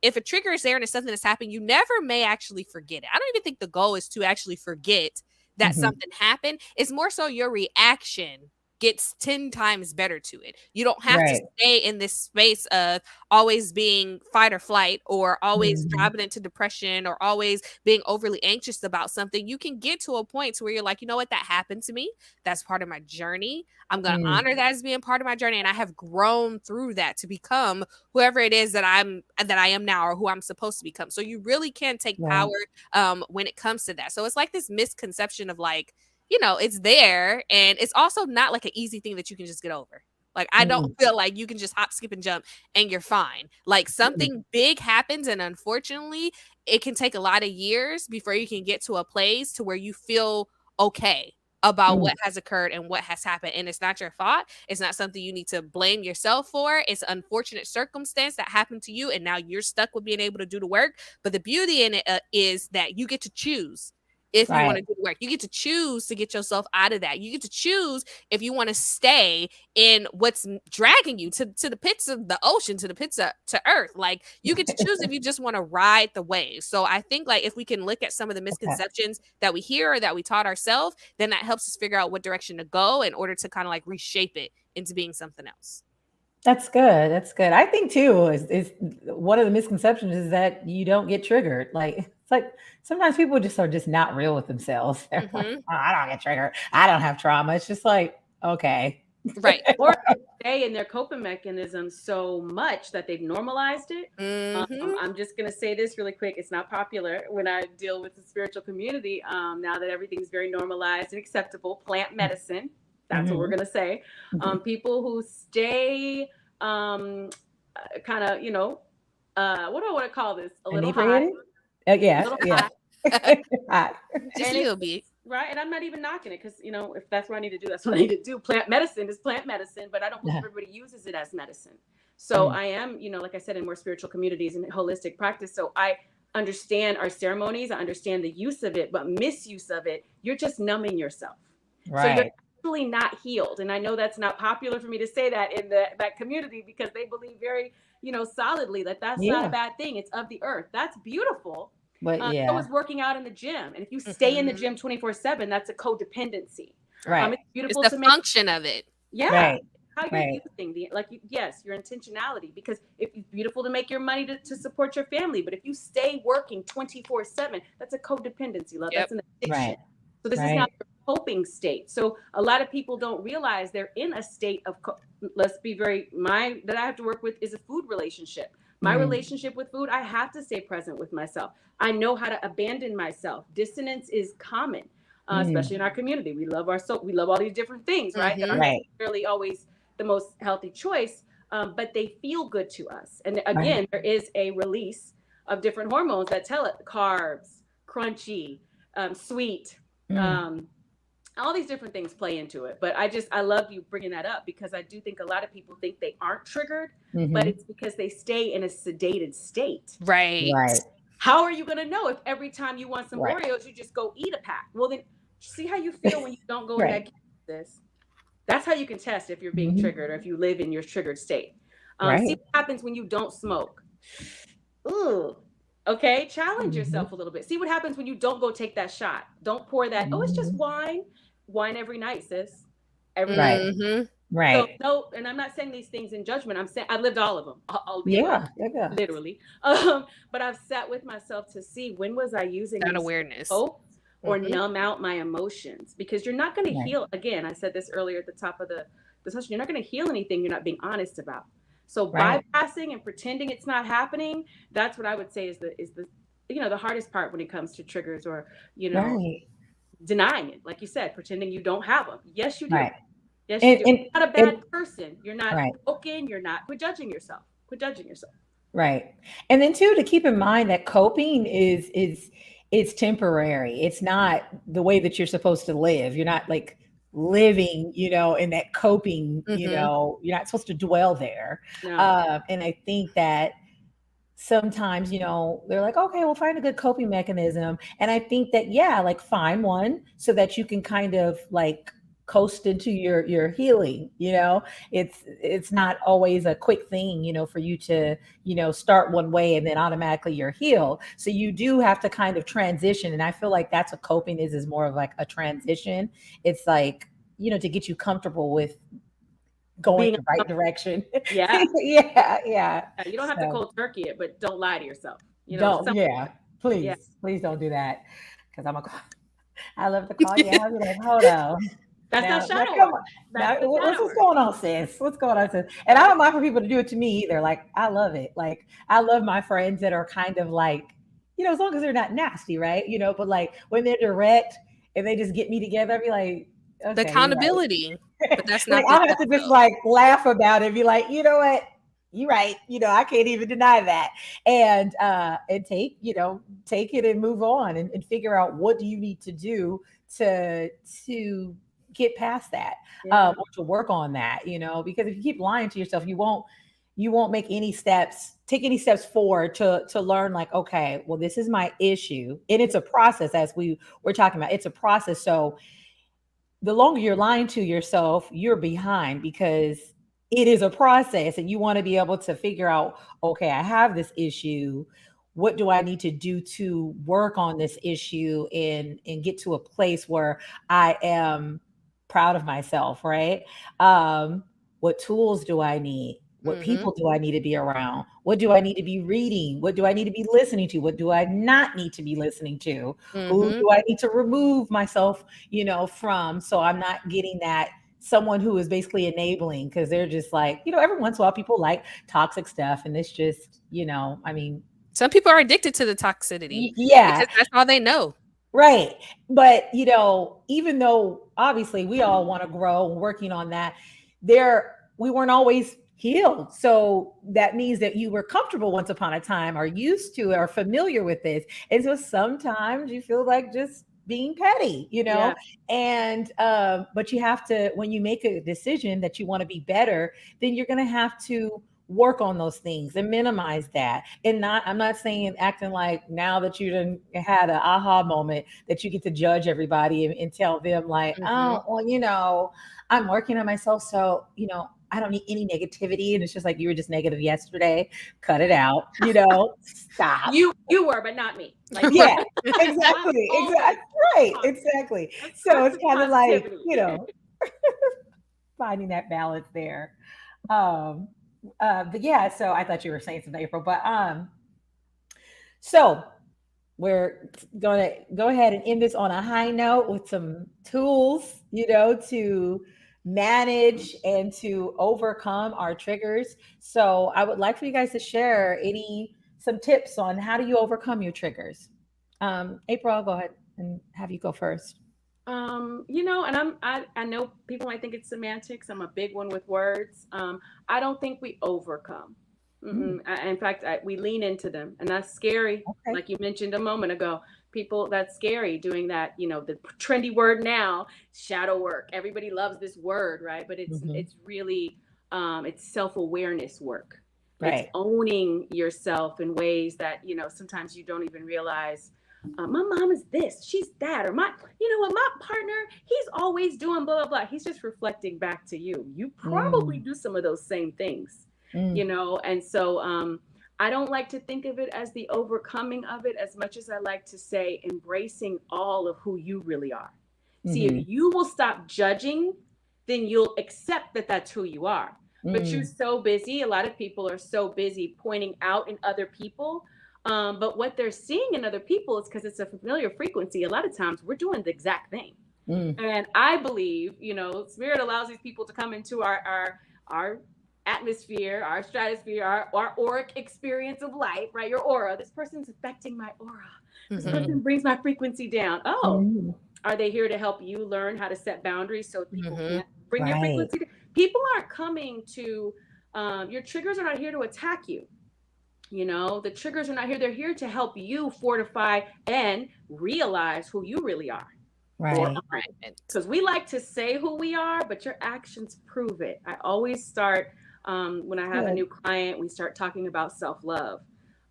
if a trigger is there and it's something that's happened, you never may actually forget it. I don't even think the goal is to actually forget that something happened. It's more so your reaction gets 10 times better to it. You don't have to stay in this space of always being fight or flight, or always driving into depression, or always being overly anxious about something. You can get to a point to where you're like, you know what, that happened to me. That's part of my journey. I'm going to honor that as being part of my journey. And I have grown through that to become whoever it is that I am now, or who I'm supposed to become. So you really can take power when it comes to that. So it's like this misconception of like, it's there, and it's also not like an easy thing that you can just get over. Like, I don't feel like you can just hop, skip, and jump and you're fine. Like something big happens, and unfortunately, it can take a lot of years before you can get to a place to where you feel okay about what has occurred and what has happened. And it's not your fault. It's not something you need to blame yourself for. It's an unfortunate circumstance that happened to you, and now you're stuck with being able to do the work. But the beauty in it is that you get to choose if you want Right. to do the work. You get to choose to get yourself out of that. You get to choose if you want to stay in what's dragging you to the pits of the ocean, to the pits of, to earth. Like you get to choose if you just want to ride the wave. So I think like if we can look at some of the Okay. misconceptions that we hear or that we taught ourselves, then that helps us figure out what direction to go in order to kind of like reshape it into being something else. That's good. That's good. I think too is one of the misconceptions is that you don't get triggered. Like it's like sometimes people just are just not real with themselves. They're like, Hmm. oh, I don't get triggered. I don't have trauma. It's just like, okay. Right. Or stay in their coping mechanisms so much that they've normalized it. Hmm. I'm just going to say this really quick. It's not popular when I deal with the spiritual community. Now that everything's very normalized and acceptable, plant medicine. That's what we're Mhm. going to say. People who stay kind of, what do I want to call this? A little high, Inebriated? a Yeah. little Yeah. high. Hot. Just a And little it's bit. right. And I'm not even knocking it because, if that's what I need to do, that's what I need to do. Plant medicine is plant medicine, but I don't believe Yeah. everybody uses it as medicine. So Mm. I am, like I said, in more spiritual communities and holistic practice. So I understand our ceremonies. I understand the use of it, but misuse of it, you're just numbing yourself. So you're Right. actually not healed. And I know that's not popular for me to say that in that community because they believe very, solidly that that's not a Yeah. bad thing. It's of the earth. That's beautiful. But So yeah. is working out in the gym. And if you stay in the Hmm. gym 24/7, that's a codependency. Right. It's It's beautiful the to make, function of it. yeah, Right. how you're Right. using yes, your intentionality. Because if it's beautiful to make your money to support your family, but if you stay working 24/7, that's a codependency, love. Yep. That's an addiction. Right. So this is not Right. your coping state. So a lot of people don't realize they're in a state of, let's be very, mine that I have to work with is a food relationship. My Mm. relationship with food, I have to stay present with myself. I know how to abandon myself. Dissonance is common, especially Mm. in our community. We love we love all these different things, right? That Hmm. aren't Right. necessarily always the most healthy choice, but they feel good to us. And Right. again, there is a release of different hormones that tell it carbs, crunchy, sweet. Mm. Um, all these different things play into it. But I love you bringing that up because I do think a lot of people think they aren't triggered, but Mhm. it's because they stay in a sedated state. Right. Right. How are you going to know if every time you want some Right. Oreos, you just go eat a pack? Well, then see how you feel when you don't go in Right. that this. That's how you can test if you're being Mhm. triggered or if you live in your triggered state. See Right. what happens when you don't smoke. Ooh. Okay, challenge Mhm. yourself a little bit. See what happens when you don't go take that shot. Don't pour that. Oh, it's just Mhm. wine. Wine every night, sis. Every night. Right. Hmm. So Right. no, and I'm not saying these things in judgment. I'm saying I lived all of them, albeit Yeah. Yeah. literally. But I've sat with myself to see when was I using That these awareness. cope or Hmm. numb out my emotions because you're not going to Right. heal. Again, I said this earlier at the top of the session. You're not going to heal anything you're not being honest about. So Right. bypassing and pretending it's not happening, that's what I would say is the the hardest part when it comes to triggers or Right. denying it. Like you said, pretending you don't have them. Yes, you do. Right. Yes, you And do. and You're not a and bad person. You're not right. broken. You're not. Quit judging yourself. Quit judging yourself. Right. And then too, to keep in mind that coping is it's temporary. It's not the way that you're supposed to live. You're not like living, in that coping, Hmm. you're not supposed to dwell there. No. And I think that sometimes, they're like, okay, we'll find a good coping mechanism. And I think that, yeah, like find one so that you can kind of like coast into your healing. It's not always a quick thing, for you to, start one way and then automatically you're healed. So you do have to kind of transition. And I feel like that's what coping is more of like a transition. It's like, to get you comfortable with going Being the right direction. yeah. Yeah, yeah. You don't have to So cold turkey it, but don't lie to yourself. don't, Some yeah, yeah. please don't do that. Because I love to call you out. I'll be like, hold on. That's Now, not now shadow come work. on. That's Now, the what's shadow what's work. going on, sis? What's going on, sis? And I don't mind for people to do it to me either. Like, I love it. Like, I love my friends that are kind of like, as long as they're not nasty, right? But like when they're direct and they just get me together, I'd be like, The okay, you're right. accountability, but that's Like not the I'll have to just though. like laugh about it, be like, you know what? You're right. I can't even deny that. And take it and move on and figure out what do you need to do to get past that, Yeah. or to work on that, because if you keep lying to yourself, you won't, you won't make any steps, take any steps forward to learn like, okay, well, this is my issue. And it's a process, as we're talking about. It's a process. So the longer you're lying to yourself, you're behind because it is a process and you want to be able to figure out, okay, I have this issue. What do I need to do to work on this issue and get to a place where I am proud of myself, right? What tools do I need? What Mm-hmm. people do I need to be around? What do I need to be reading? What do I need to be listening to? What do I not need to be listening to? Who Mm-hmm. do I need to remove myself, from, so I'm not getting that someone who is basically enabling, because they're just like, every once in a while people like toxic stuff, and it's just, I mean, Some people are addicted to the toxicity yeah, because that's all they know. right. But, even though obviously we all want to grow and working on that, we weren't always healed. So that means that you were comfortable once upon a time, or used to, or familiar with this. And so sometimes you feel like just being petty, Yeah. and but you have to, when you make a decision that you want to be better, then you're going to have to work on those things and minimize that. And I'm not saying acting like, now that you done had an aha moment, that you get to judge everybody and tell them like, Mm-hmm. oh, well, I'm working on myself, so I don't need any negativity. And it's just like, you were just negative yesterday. Cut it out. Stop. You were, but not me. Like, Yeah, I'm exactly. always Exactly. Right. positive. Exactly. Let's So start it's some kind of like, positivity. finding that balance there. Um, but yeah, so I thought you were saying something, April, but so we're going to go ahead and end this on a high note with some tools, to manage and to overcome our triggers. So I would like for you guys to share some tips on how do you overcome your triggers. April, I'll go ahead and have you go first. And I know people might think it's semantics. I'm a big one with words. I don't think we overcome. Mm, In fact, we lean into them, and that's scary. okay. Like you mentioned a moment ago, people, that's scary doing that. The trendy word now, shadow work. Everybody loves this word, right? But it's Hmm. it's really it's self-awareness work. It's Right. owning yourself in ways that sometimes you don't even realize. My mom is this, she's that, or my partner, he's always doing blah blah blah. He's just reflecting back to you. You probably Mm, do some of those same things, mm, and so I don't like to think of it as the overcoming of it as much as I like to say embracing all of who you really are. See, hmm, if you will stop judging, then you'll accept that that's who you are. But you're mm, so busy, a lot of people are so busy pointing out in other people, but what they're seeing in other people is because it's a familiar frequency. A lot of times we're doing the exact thing. mm, And I believe, Spirit allows these people to come into our atmosphere, our stratosphere, our auric experience of life, right? Your aura. This person's affecting my aura. This Mm-hmm. person brings my frequency down. Oh, mm. are they here to help you learn how to set boundaries so people Mm-hmm. can't bring your Right. frequency down? People aren't coming to, your triggers are not here to attack you. The triggers are not here. They're here to help you fortify and realize who you really are or Right. aren't. Right. Because we like to say who we are, but your actions prove it. I always start, when I have a Good. new client, we start talking about self love.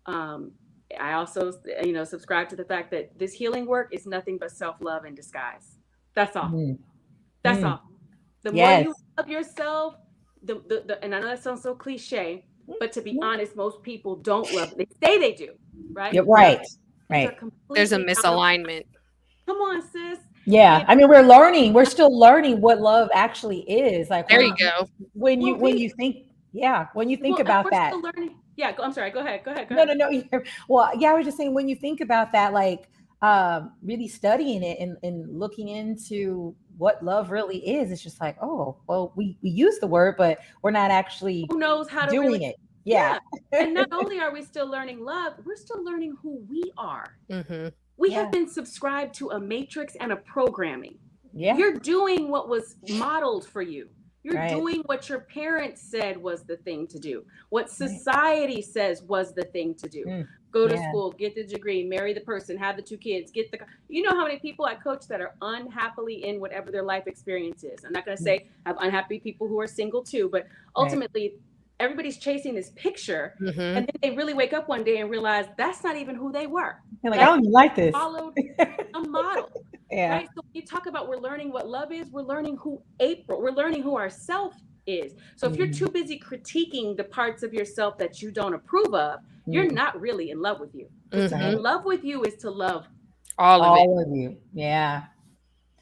Um, I also, subscribe to the fact that this healing work is nothing but self love in disguise. That's all. Mm, That's mm. all. The more Yes. you love yourself, and I know that sounds so cliche, but to be honest, most people don't love. They say they do, right? You're The right. actions are Right. There's a completely out of. misalignment. Come on, sis. Yeah. We I mean, we're learning. We're still learning what love actually is. Like There come you on. go. when you Well, when you think, yeah, when you think well, and about we're that. still learning. Yeah, I'm sorry. Go ahead. Go ahead. Go No, ahead. no, no. Well, yeah, I was just saying, when you think about that, like really studying it and looking into what love really is, it's just like, oh, well, we use the word, but we're not actually Who knows how to really? doing it. Yeah. Yeah. And not only are we still learning love, we're still learning who we are. Mm-hmm. We have Yeah. been subscribed to a matrix and a programming. Yeah. You're doing what was modeled for you. You're Right. doing what your parents said was the thing to do, what Right. society says was the thing to do. Mm, Go to yeah. school, get the degree, marry the person, have the 2 kids, get the. You know how many people I coach that are unhappily in whatever their life experience is. I'm not going to Mm, say I have unhappy people who are single too, but right. ultimately, everybody's chasing this picture, Mhm. and then they really wake up one day and realize that's not even who they were. You're like, I don't even like this. Followed a model. Yeah. Right. So when you talk about we're learning what love is, we're learning who April, we're learning who ourself is. So if you're too busy critiquing the parts of yourself that you don't approve of, you're not really in love with you. To be in love with you is to love All of it. All of you. Yeah.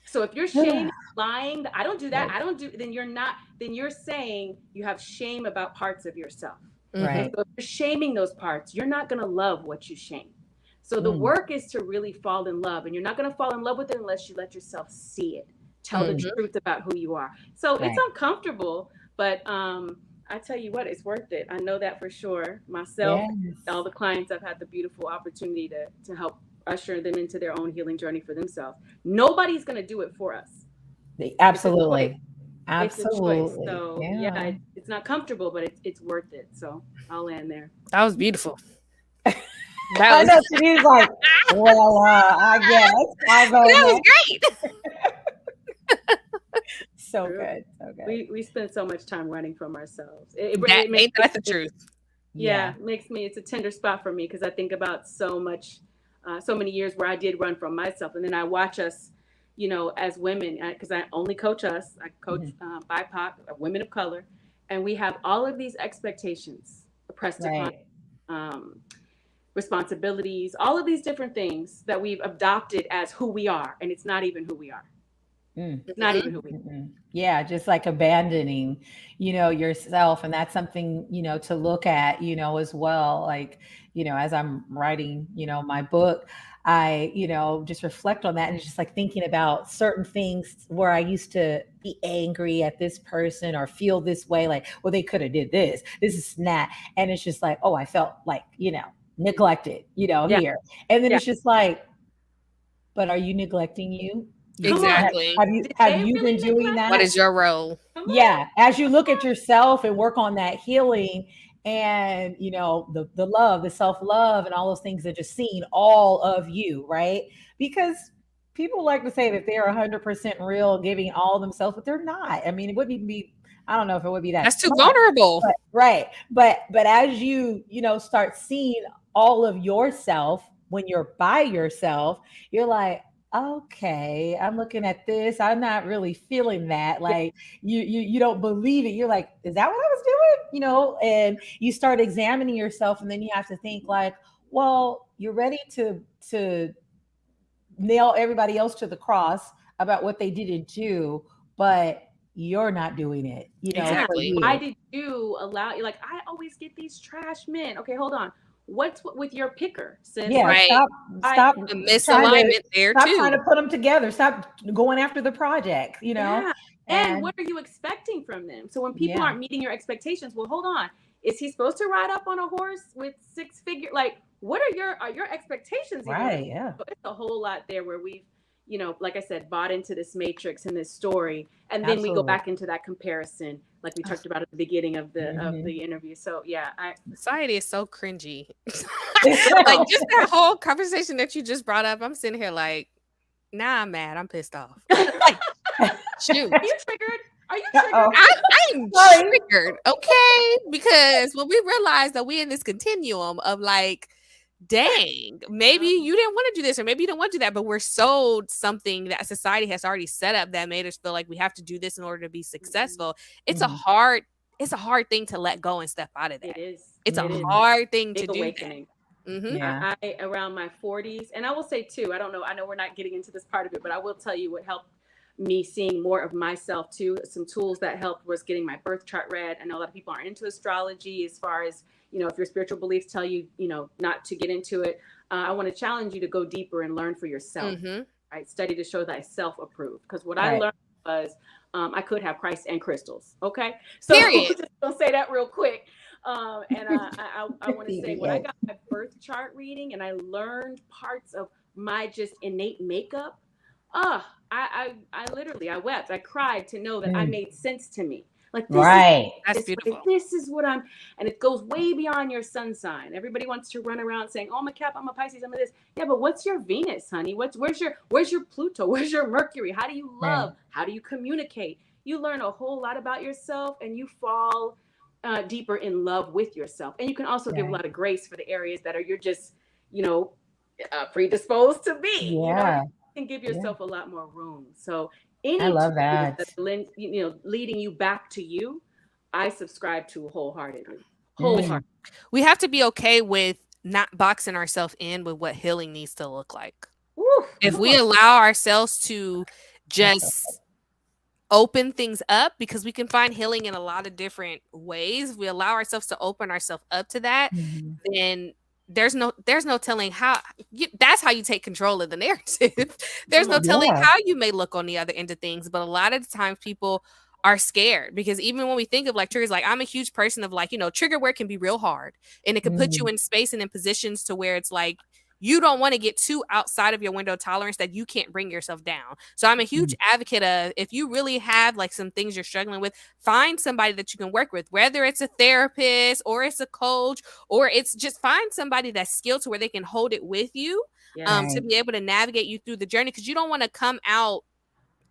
So if you're shaming, lying, I don't do that. I don't do, then you're not, then you're saying you have shame about parts of yourself. Right. So if you're shaming those parts, you're not going to love what you shame. So the work is to really fall in love, and you're not going to fall in love with it unless you let yourself see it, tell the truth about who you are. So it's uncomfortable, but I tell you what, it's worth it. I know that for sure. Myself, all the clients, I've had the beautiful opportunity to help usher them into their own healing journey for themselves. Nobody's going to do it for us. Absolutely. It's a choice. Absolutely. So yeah, it's not comfortable, but it's worth it. So I'll land there. That was beautiful. I know she's like, well, I guess I'll go. That was great. So good. So good. We spend so much time running from ourselves. Ain't that the truth? Yeah, it's a tender spot for me because I think about so many years where I did run from myself, and then I watch us, you know, as women, because I only coach us. I coach BIPOC, women of color, and we have all of these expectations pressed upon, responsibilities, all of these different things that we've adopted as who we are, and it's not even who we are. It's not even who we are. Yeah, just like abandoning, you know, yourself. And that's something, you know, to look at, you know, as well. Like, you know, as I'm writing, you know, my book, I, you know, just reflect on that and just like thinking about certain things where I used to be angry at this person or feel this way, like, well, they could have did this is that. And it's just like, oh, I felt like, you know, neglected, you know, here. And then it's just like, but are you neglecting you? Exactly. Have you been doing that? What is your role? Yeah. As you look at yourself and work on that healing and, you know, the love, the self-love and all those things are just seeing all of you, right? Because people like to say that they're 100% real, giving all of themselves, but they're not. I mean, it wouldn't even be, I don't know if it would be that. That's too vulnerable. But, right. But as you know, start seeing all of yourself when you're by yourself, you're like, okay, I'm looking at this. I'm not really feeling that. Like you don't believe it. You're like, is that what I was doing? You know, and you start examining yourself, and then you have to think like, well, you're ready to nail everybody else to the cross about what they didn't do, but you're not doing it. You know, exactly. Why did you allow? Like, I always get these trash men. Okay, hold on. What's with your picker, sis? Yeah, right. Stop the misalignment there stop too. Trying to put them together. Stop going after the project, you know? Yeah. And what are you expecting from them? So when people aren't meeting your expectations, well, hold on. Is he supposed to ride up on a horse with 6-figure? Like, what are your expectations? Right, yeah. So it's a whole lot there where we've, you know, like I said, bought into this matrix and this story, and then we go back into that comparison, like we talked about at the beginning of the interview. So yeah, society is so cringy. Like just that whole conversation that you just brought up, I'm sitting here like, nah, I'm mad, I'm pissed off. Like, shoot, are you triggered? Are you triggered? I'm triggered, okay? Because when we realize that we in this continuum of like, dang, maybe you didn't want to do this, or maybe you don't want to do that, but we're sold something that society has already set up that made us feel like we have to do this in order to be successful. It's a hard thing to let go and step out of that. It's a hard thing to do. Awakening. I around my 40s, and I will say too, I know we're not getting into this part of it, but I will tell you what helped me seeing more of myself too. Some tools that helped was getting my birth chart read. I know a lot of people aren't into astrology as far as, you know, if your spiritual beliefs tell you, you know, not to get into it. I want to challenge you to go deeper and learn for yourself. Right? Study to show thyself approved. Because what I learned was I could have Christ and crystals. Okay. So just gonna say that real quick. And I want to say when I got my birth chart reading and I learned parts of my just innate makeup, I literally, I wept. I cried to know that I made sense to me. Like, that's beautiful. This is what and it goes way beyond your sun sign. Everybody wants to run around saying, oh, I'm a Cap, I'm a Pisces, I'm a this. Yeah, but what's your Venus, honey? Where's your Pluto? Where's your Mercury? How do you love? How do you communicate? You learn a whole lot about yourself, and you fall deeper in love with yourself. And you can also give a lot of grace for the areas that you're just, you know, predisposed to be. You know, you can give yourself a lot more room. So any I love tools that. leading you back to you, I subscribe to wholeheartedly. We have to be okay with not boxing ourselves in with what healing needs to look like. Woo, if we allow ourselves to just open things up, because we can find healing in a lot of different ways. If we allow ourselves to open ourselves up to that, then there's no telling how that's how you take control of the narrative. There's no telling how you may look on the other end of things. But a lot of the times people are scared, because even when we think of like triggers, like I'm a huge person of like, you know, trigger work can be real hard, and it can put you in space and in positions to where it's like you don't want to get too outside of your window of tolerance that you can't bring yourself down. So I'm a huge advocate of, if you really have like some things you're struggling with, find somebody that you can work with, whether it's a therapist or it's a coach, or it's just find somebody that's skilled to where they can hold it with you, to be able to navigate you through the journey. Because you don't want to come out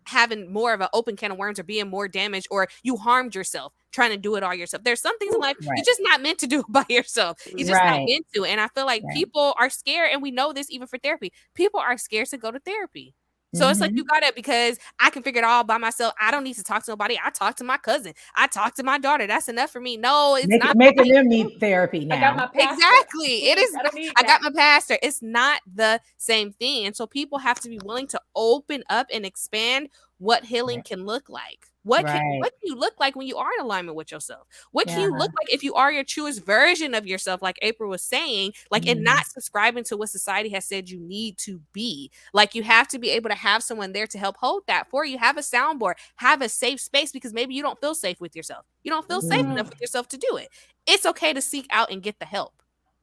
having more of an open can of worms or being more damaged, or you harmed yourself trying to do it all yourself. There's some things in life you're just not meant to do by yourself. You're just not meant to. And I feel like people are scared, and we know this even for therapy. People are scared to go to therapy. So it's like, you got it, because I can figure it all by myself. I don't need to talk to nobody. I talk to my cousin. I talk to my daughter. That's enough for me. No, it's not making them need therapy now. I got my pastor. Exactly. It is. I got my pastor. It's not the same thing. And so people have to be willing to open up and expand what healing can look like. What can you look like when you are in alignment with yourself? What can you look like if you are your truest version of yourself, like April was saying, like, and not subscribing to what society has said you need to be. Like, you have to be able to have someone there to help hold that for you. Have a soundboard, have a safe space, because maybe you don't feel safe with yourself. You don't feel safe enough with yourself to do it. It's okay to seek out and get the help.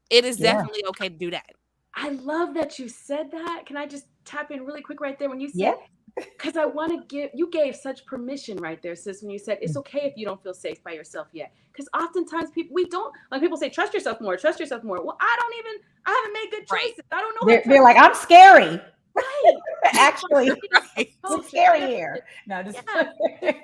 It is definitely okay to do that. I love that you said that. Can I just tap in really quick right there when you said, because I want to you gave such permission right there, sis, when you said it's okay if you don't feel safe by yourself yet. Because oftentimes people say, trust yourself more. Well, I haven't made good choices. I don't know. They're like, I'm scary. Right. Actually, it's scary here. No, just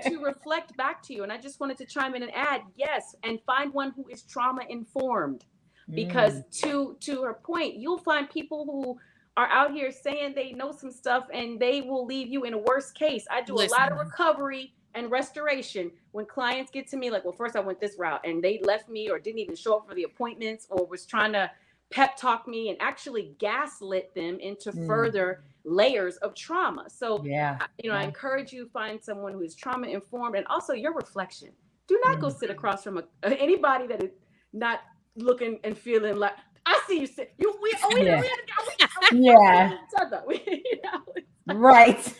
to reflect back to you. And I just wanted to chime in and add, yes, and find one who is trauma informed. Because to her point, you'll find people who are out here saying they know some stuff, and they will leave you in a worse case. I do a lot of recovery and restoration when clients get to me like, well, first I went this route, and they left me or didn't even show up for the appointments, or was trying to pep talk me and actually gaslit them into further layers of trauma. So, I encourage you, find someone who is trauma informed, and also your reflection. Do not go sit across from anybody that is not looking and feeling like, I see you. Right.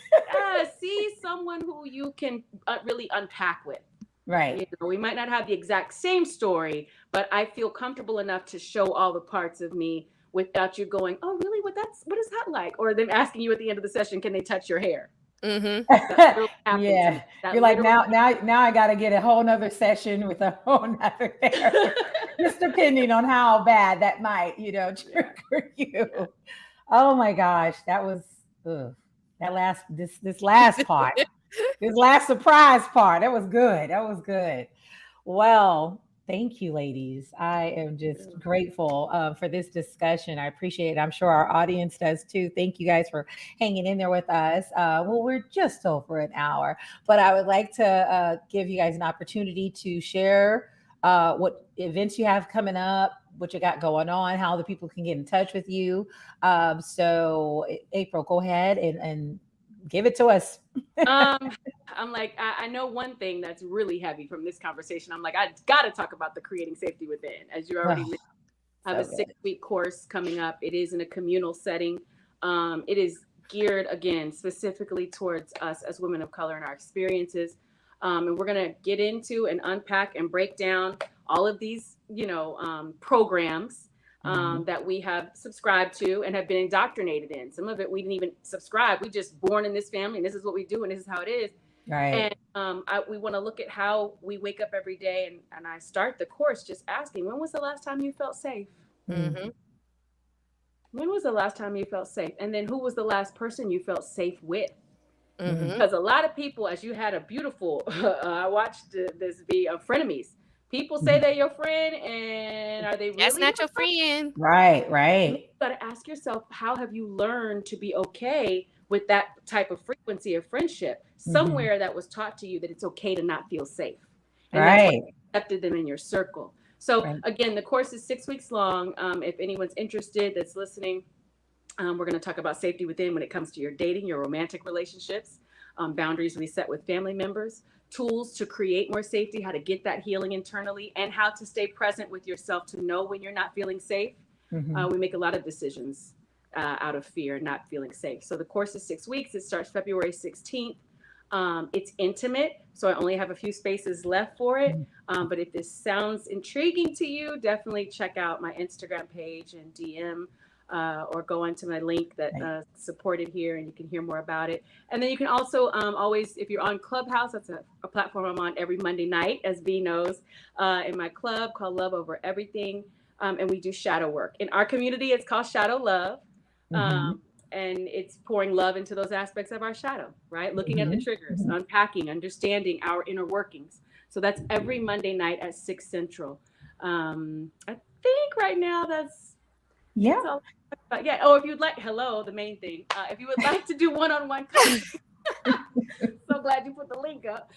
See someone who you can really unpack with. Right. We might not have the exact same story, but I feel comfortable enough to show all the parts of me without you going, oh, really? What is that like? Or them asking you at the end of the session, can they touch your hair? You're like, now I got to get a whole nother session with a whole nother therapist, just depending on how bad that might, trigger you. Oh my gosh, that was this last part, this last surprise part. That was good. Well, thank you, ladies. I am just grateful for this discussion. I appreciate it. I'm sure our audience does too. Thank you guys for hanging in there with us. Well, we're just over an hour, but I would like to give you guys an opportunity to share what events you have coming up, what you got going on, how the people can get in touch with you. So April, go ahead and give it to us. I'm like, I know one thing that's really heavy from this conversation. I'm like, I got to talk about the Creating Safety Within. As you already mentioned, I have a 6-week course coming up. It is in a communal setting. It is geared, again, specifically towards us as women of color and our experiences. And we're going to get into and unpack and break down all of these, programs that we have subscribed to and have been indoctrinated in. Some of it we didn't even subscribe. We just born in this family, and this is what we do, and this is how it is. Right. And we want to look at how we wake up every day. And I start the course just asking, when was the last time you felt safe? Mm-hmm. When was the last time you felt safe? And then who was the last person you felt safe with? Mm-hmm. Because a lot of people, as you had a beautiful, I watched this be of frenemies. People say they're your friend, and are they That's really not your friend. Right, You right. got to ask yourself, how have you learned to be okay with that type of frequency of friendship? Mhm. Somewhere that was taught to you that it's okay to not feel safe. And that's why Right, you accepted them in your circle. So right. again, the course is 6 weeks long. If anyone's interested that's listening, we're going to talk about safety within when it comes to your dating, your romantic relationships, boundaries we set with family members, tools to create more safety, how to get that healing internally, and how to stay present with yourself to know when you're not feeling safe. Mhm. We make a lot of decisions out of fear, not feeling safe. So the course is 6 weeks. It starts February 16th. It's intimate, so I only have a few spaces left for it. But if this sounds intriguing to you, definitely check out my Instagram page and DM or go onto my link that Right. supported here, and you can hear more about it. And then you can also always, if you're on Clubhouse, that's a platform I'm on every Monday night, as B knows, in my club called Love Over Everything. And we do shadow work. In our community, it's called Shadow Love. Mhm. Um, and it's pouring love into those aspects of our shadow, right? Looking at the Mhm. triggers, Mhm. unpacking, understanding our inner workings. So that's every Monday night at 6 Central. I think right now Yeah. that's all. Yeah. Oh, if you'd like, hello, the main thing. If you would like to do one-on-one coaching, so glad you put the link up.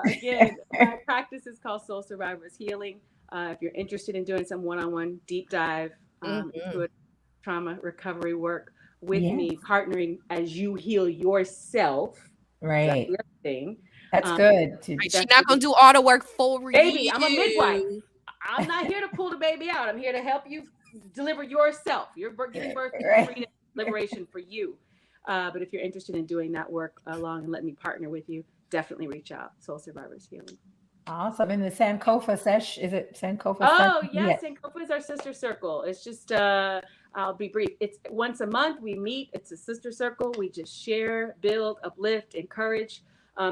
Again, my practice is called Soul Survivors Healing. If you're interested in doing some one-on-one deep dive Mhm. into a trauma recovery work with Yeah. me, partnering as you heal yourself, that's Right. the other thing. That's Um, good to Right, she not definitely, gonna do all the work for baby, I'm a midwife. you. I'm not here to pull the baby out. I'm here to help you deliver yourself. You're giving birth gives right. freedom, liberation for you. But if you're interested in doing that work along and let me partner with you, definitely reach out. Soul Survivors Healing. Awesome. In the Sankofa sesh, is it Sankofa Oh session? Yeah. yes, Sankofa is our sister circle. It's just I'll be brief. It's once a month we meet. It's a sister circle. We just share, build, uplift, encourage.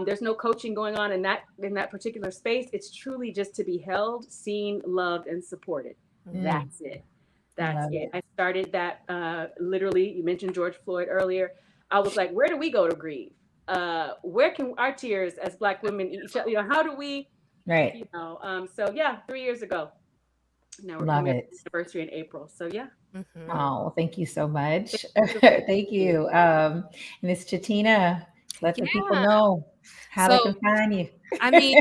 There's no coaching going on in that particular space. It's truly just to be held, seen, loved, and supported. Mm, That's it. I That's love it. it. I started that literally. You mentioned George Floyd earlier. I was like, where do we go to grieve? Where can our tears as Black women each other? You know, how do we? Right. So yeah, 3 years ago. Now we're Love coming up it. to the anniversary in April. So yeah. Mhm. Oh, thank you so much. Thank Thank you. you. Miss Chatina, let the people Yeah. know how they can So, find you. I mean,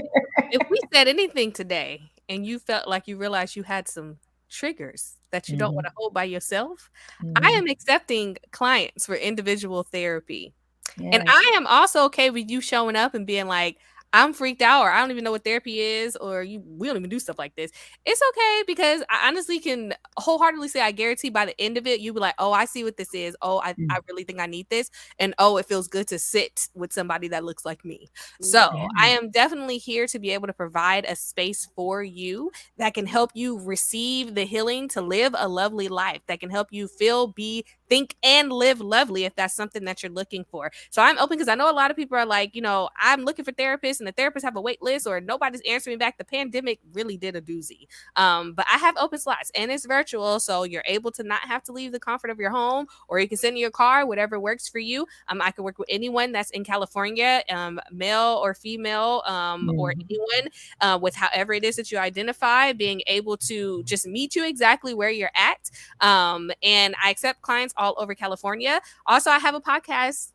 if we said anything today and you felt like you realized you had some triggers that you don't Mhm. wanna hold by yourself, I Mhm. am accepting clients for individual therapy. And Yes. I am also okay with you showing up and being like, I'm freaked out, or I don't even know what therapy is, or we don't even do stuff like this. It's okay because I honestly can wholeheartedly say I guarantee by the end of it, you'll be like, oh, I see what this is. Oh, I Mm. really think I need this. And oh, it feels good to sit with somebody that looks like me. So Mm. I Yeah. am definitely here to be able to provide a space for you that can help you receive the healing to live a lovely life, that can help you feel, be, think, and live lovely if that's something that you're looking for. So I'm open because I know a lot of people are like, I'm looking for therapists and the therapists have a wait list or nobody's answering back. The pandemic really did a doozy. But I have open slots and it's virtual. So you're able to not have to leave the comfort of your home, or you can send in your car, whatever works for you. I can work with anyone that's in California, male or female, or Mhm. anyone with however it is that you identify, being able to just meet you exactly where you're at. And I accept clients all over California. Also, I have a podcast.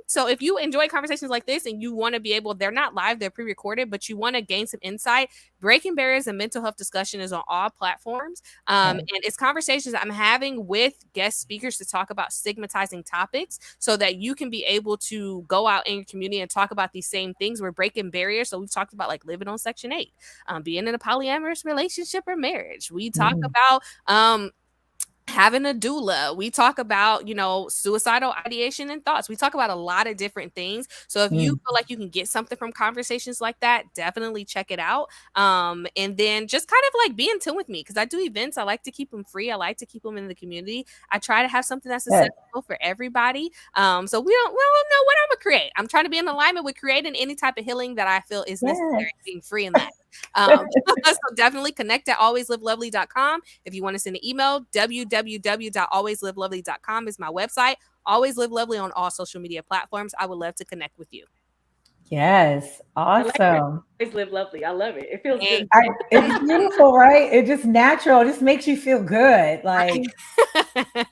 So if you enjoy conversations like this and you want to be able, they're not live, they're pre-recorded, but you want to gain some insight, Breaking Barriers and Mental Health Discussion is on all platforms. Okay. And it's conversations I'm having with guest speakers to talk about stigmatizing topics so that you can be able to go out in your community and talk about these same things. We're breaking barriers. So we've talked about like living on Section 8, being in a polyamorous relationship or marriage. We talk Mm. about having a doula. We talk about, suicidal ideation and thoughts. We talk about a lot of different things. So if you Mm. feel like you can get something from conversations like that, definitely check it out. And then just kind of like be in tune with me because I do events. I like to keep them free. I like to keep them in the community. I try to have something that's Yes. accessible for everybody. So we don't know what I'm gonna create. I'm trying to be in alignment with creating any type of healing that I feel is Yes. necessary, being free in that. So definitely connect at alwayslivelovely.com. If you want to send an email, www.alwayslivelovely.com is my website. Always Live Lovely on all social media platforms. I would love to connect with you. Yes. I like it. Awesome. Always live lovely. I love it. It feels good. It's beautiful, right? It just natural. It just makes you feel good. Like,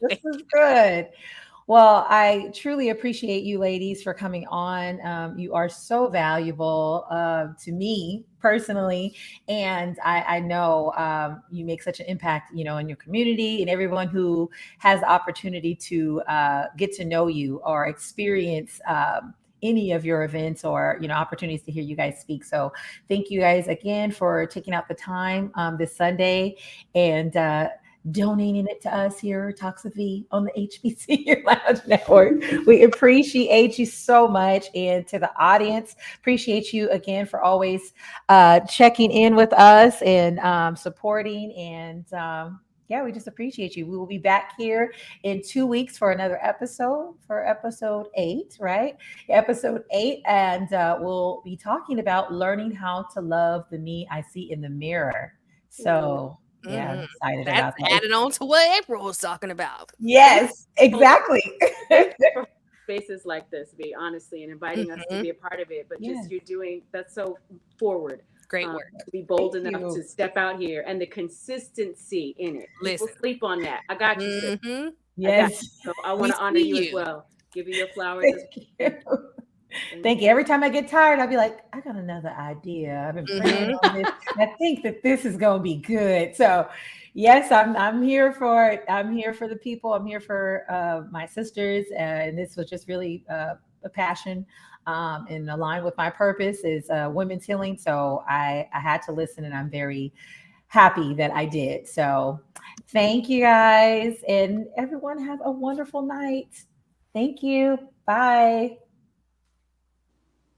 this is good. Well, I truly appreciate you ladies for coming on. You are so valuable to me personally. And I know you make such an impact, in your community and everyone who has the opportunity to get to know you or experience any of your events or, opportunities to hear you guys speak. So thank you guys again for taking out the time this Sunday and donating it to us here, Toxavi, on the HBCU Lounge Network. We appreciate you so much. And to the audience, appreciate you again for always checking in with us and supporting. And yeah, we just appreciate you. We will be back here in 2 weeks for another episode, for episode 8, right? Episode 8. And we'll be talking about learning how to love the me I see in the mirror. So, yeah, I'm excited about That's that. added on to what April was talking about. Yes, exactly. Spaces like this, be honestly, and inviting us to be a part of it. But Yes. just you're doing that's so forward. Great work. To be bold Thank enough you. to step out here and the consistency in it. People Listen. sleep on that. I got you. sis. Mhm. Yes. So I want to honor see you as you. well. Give you your flowers. Thank you. Thank you. Every time I get tired, I'll be like, I got another idea. I've been praying on this. I think that this is going to be good. So, yes, I'm here for it. I'm here for the people. I'm here for my sisters, and this was just really a passion and aligned with my purpose is women's healing. So I had to listen, and I'm very happy that I did. So, thank you guys, and everyone have a wonderful night. Thank you. Bye.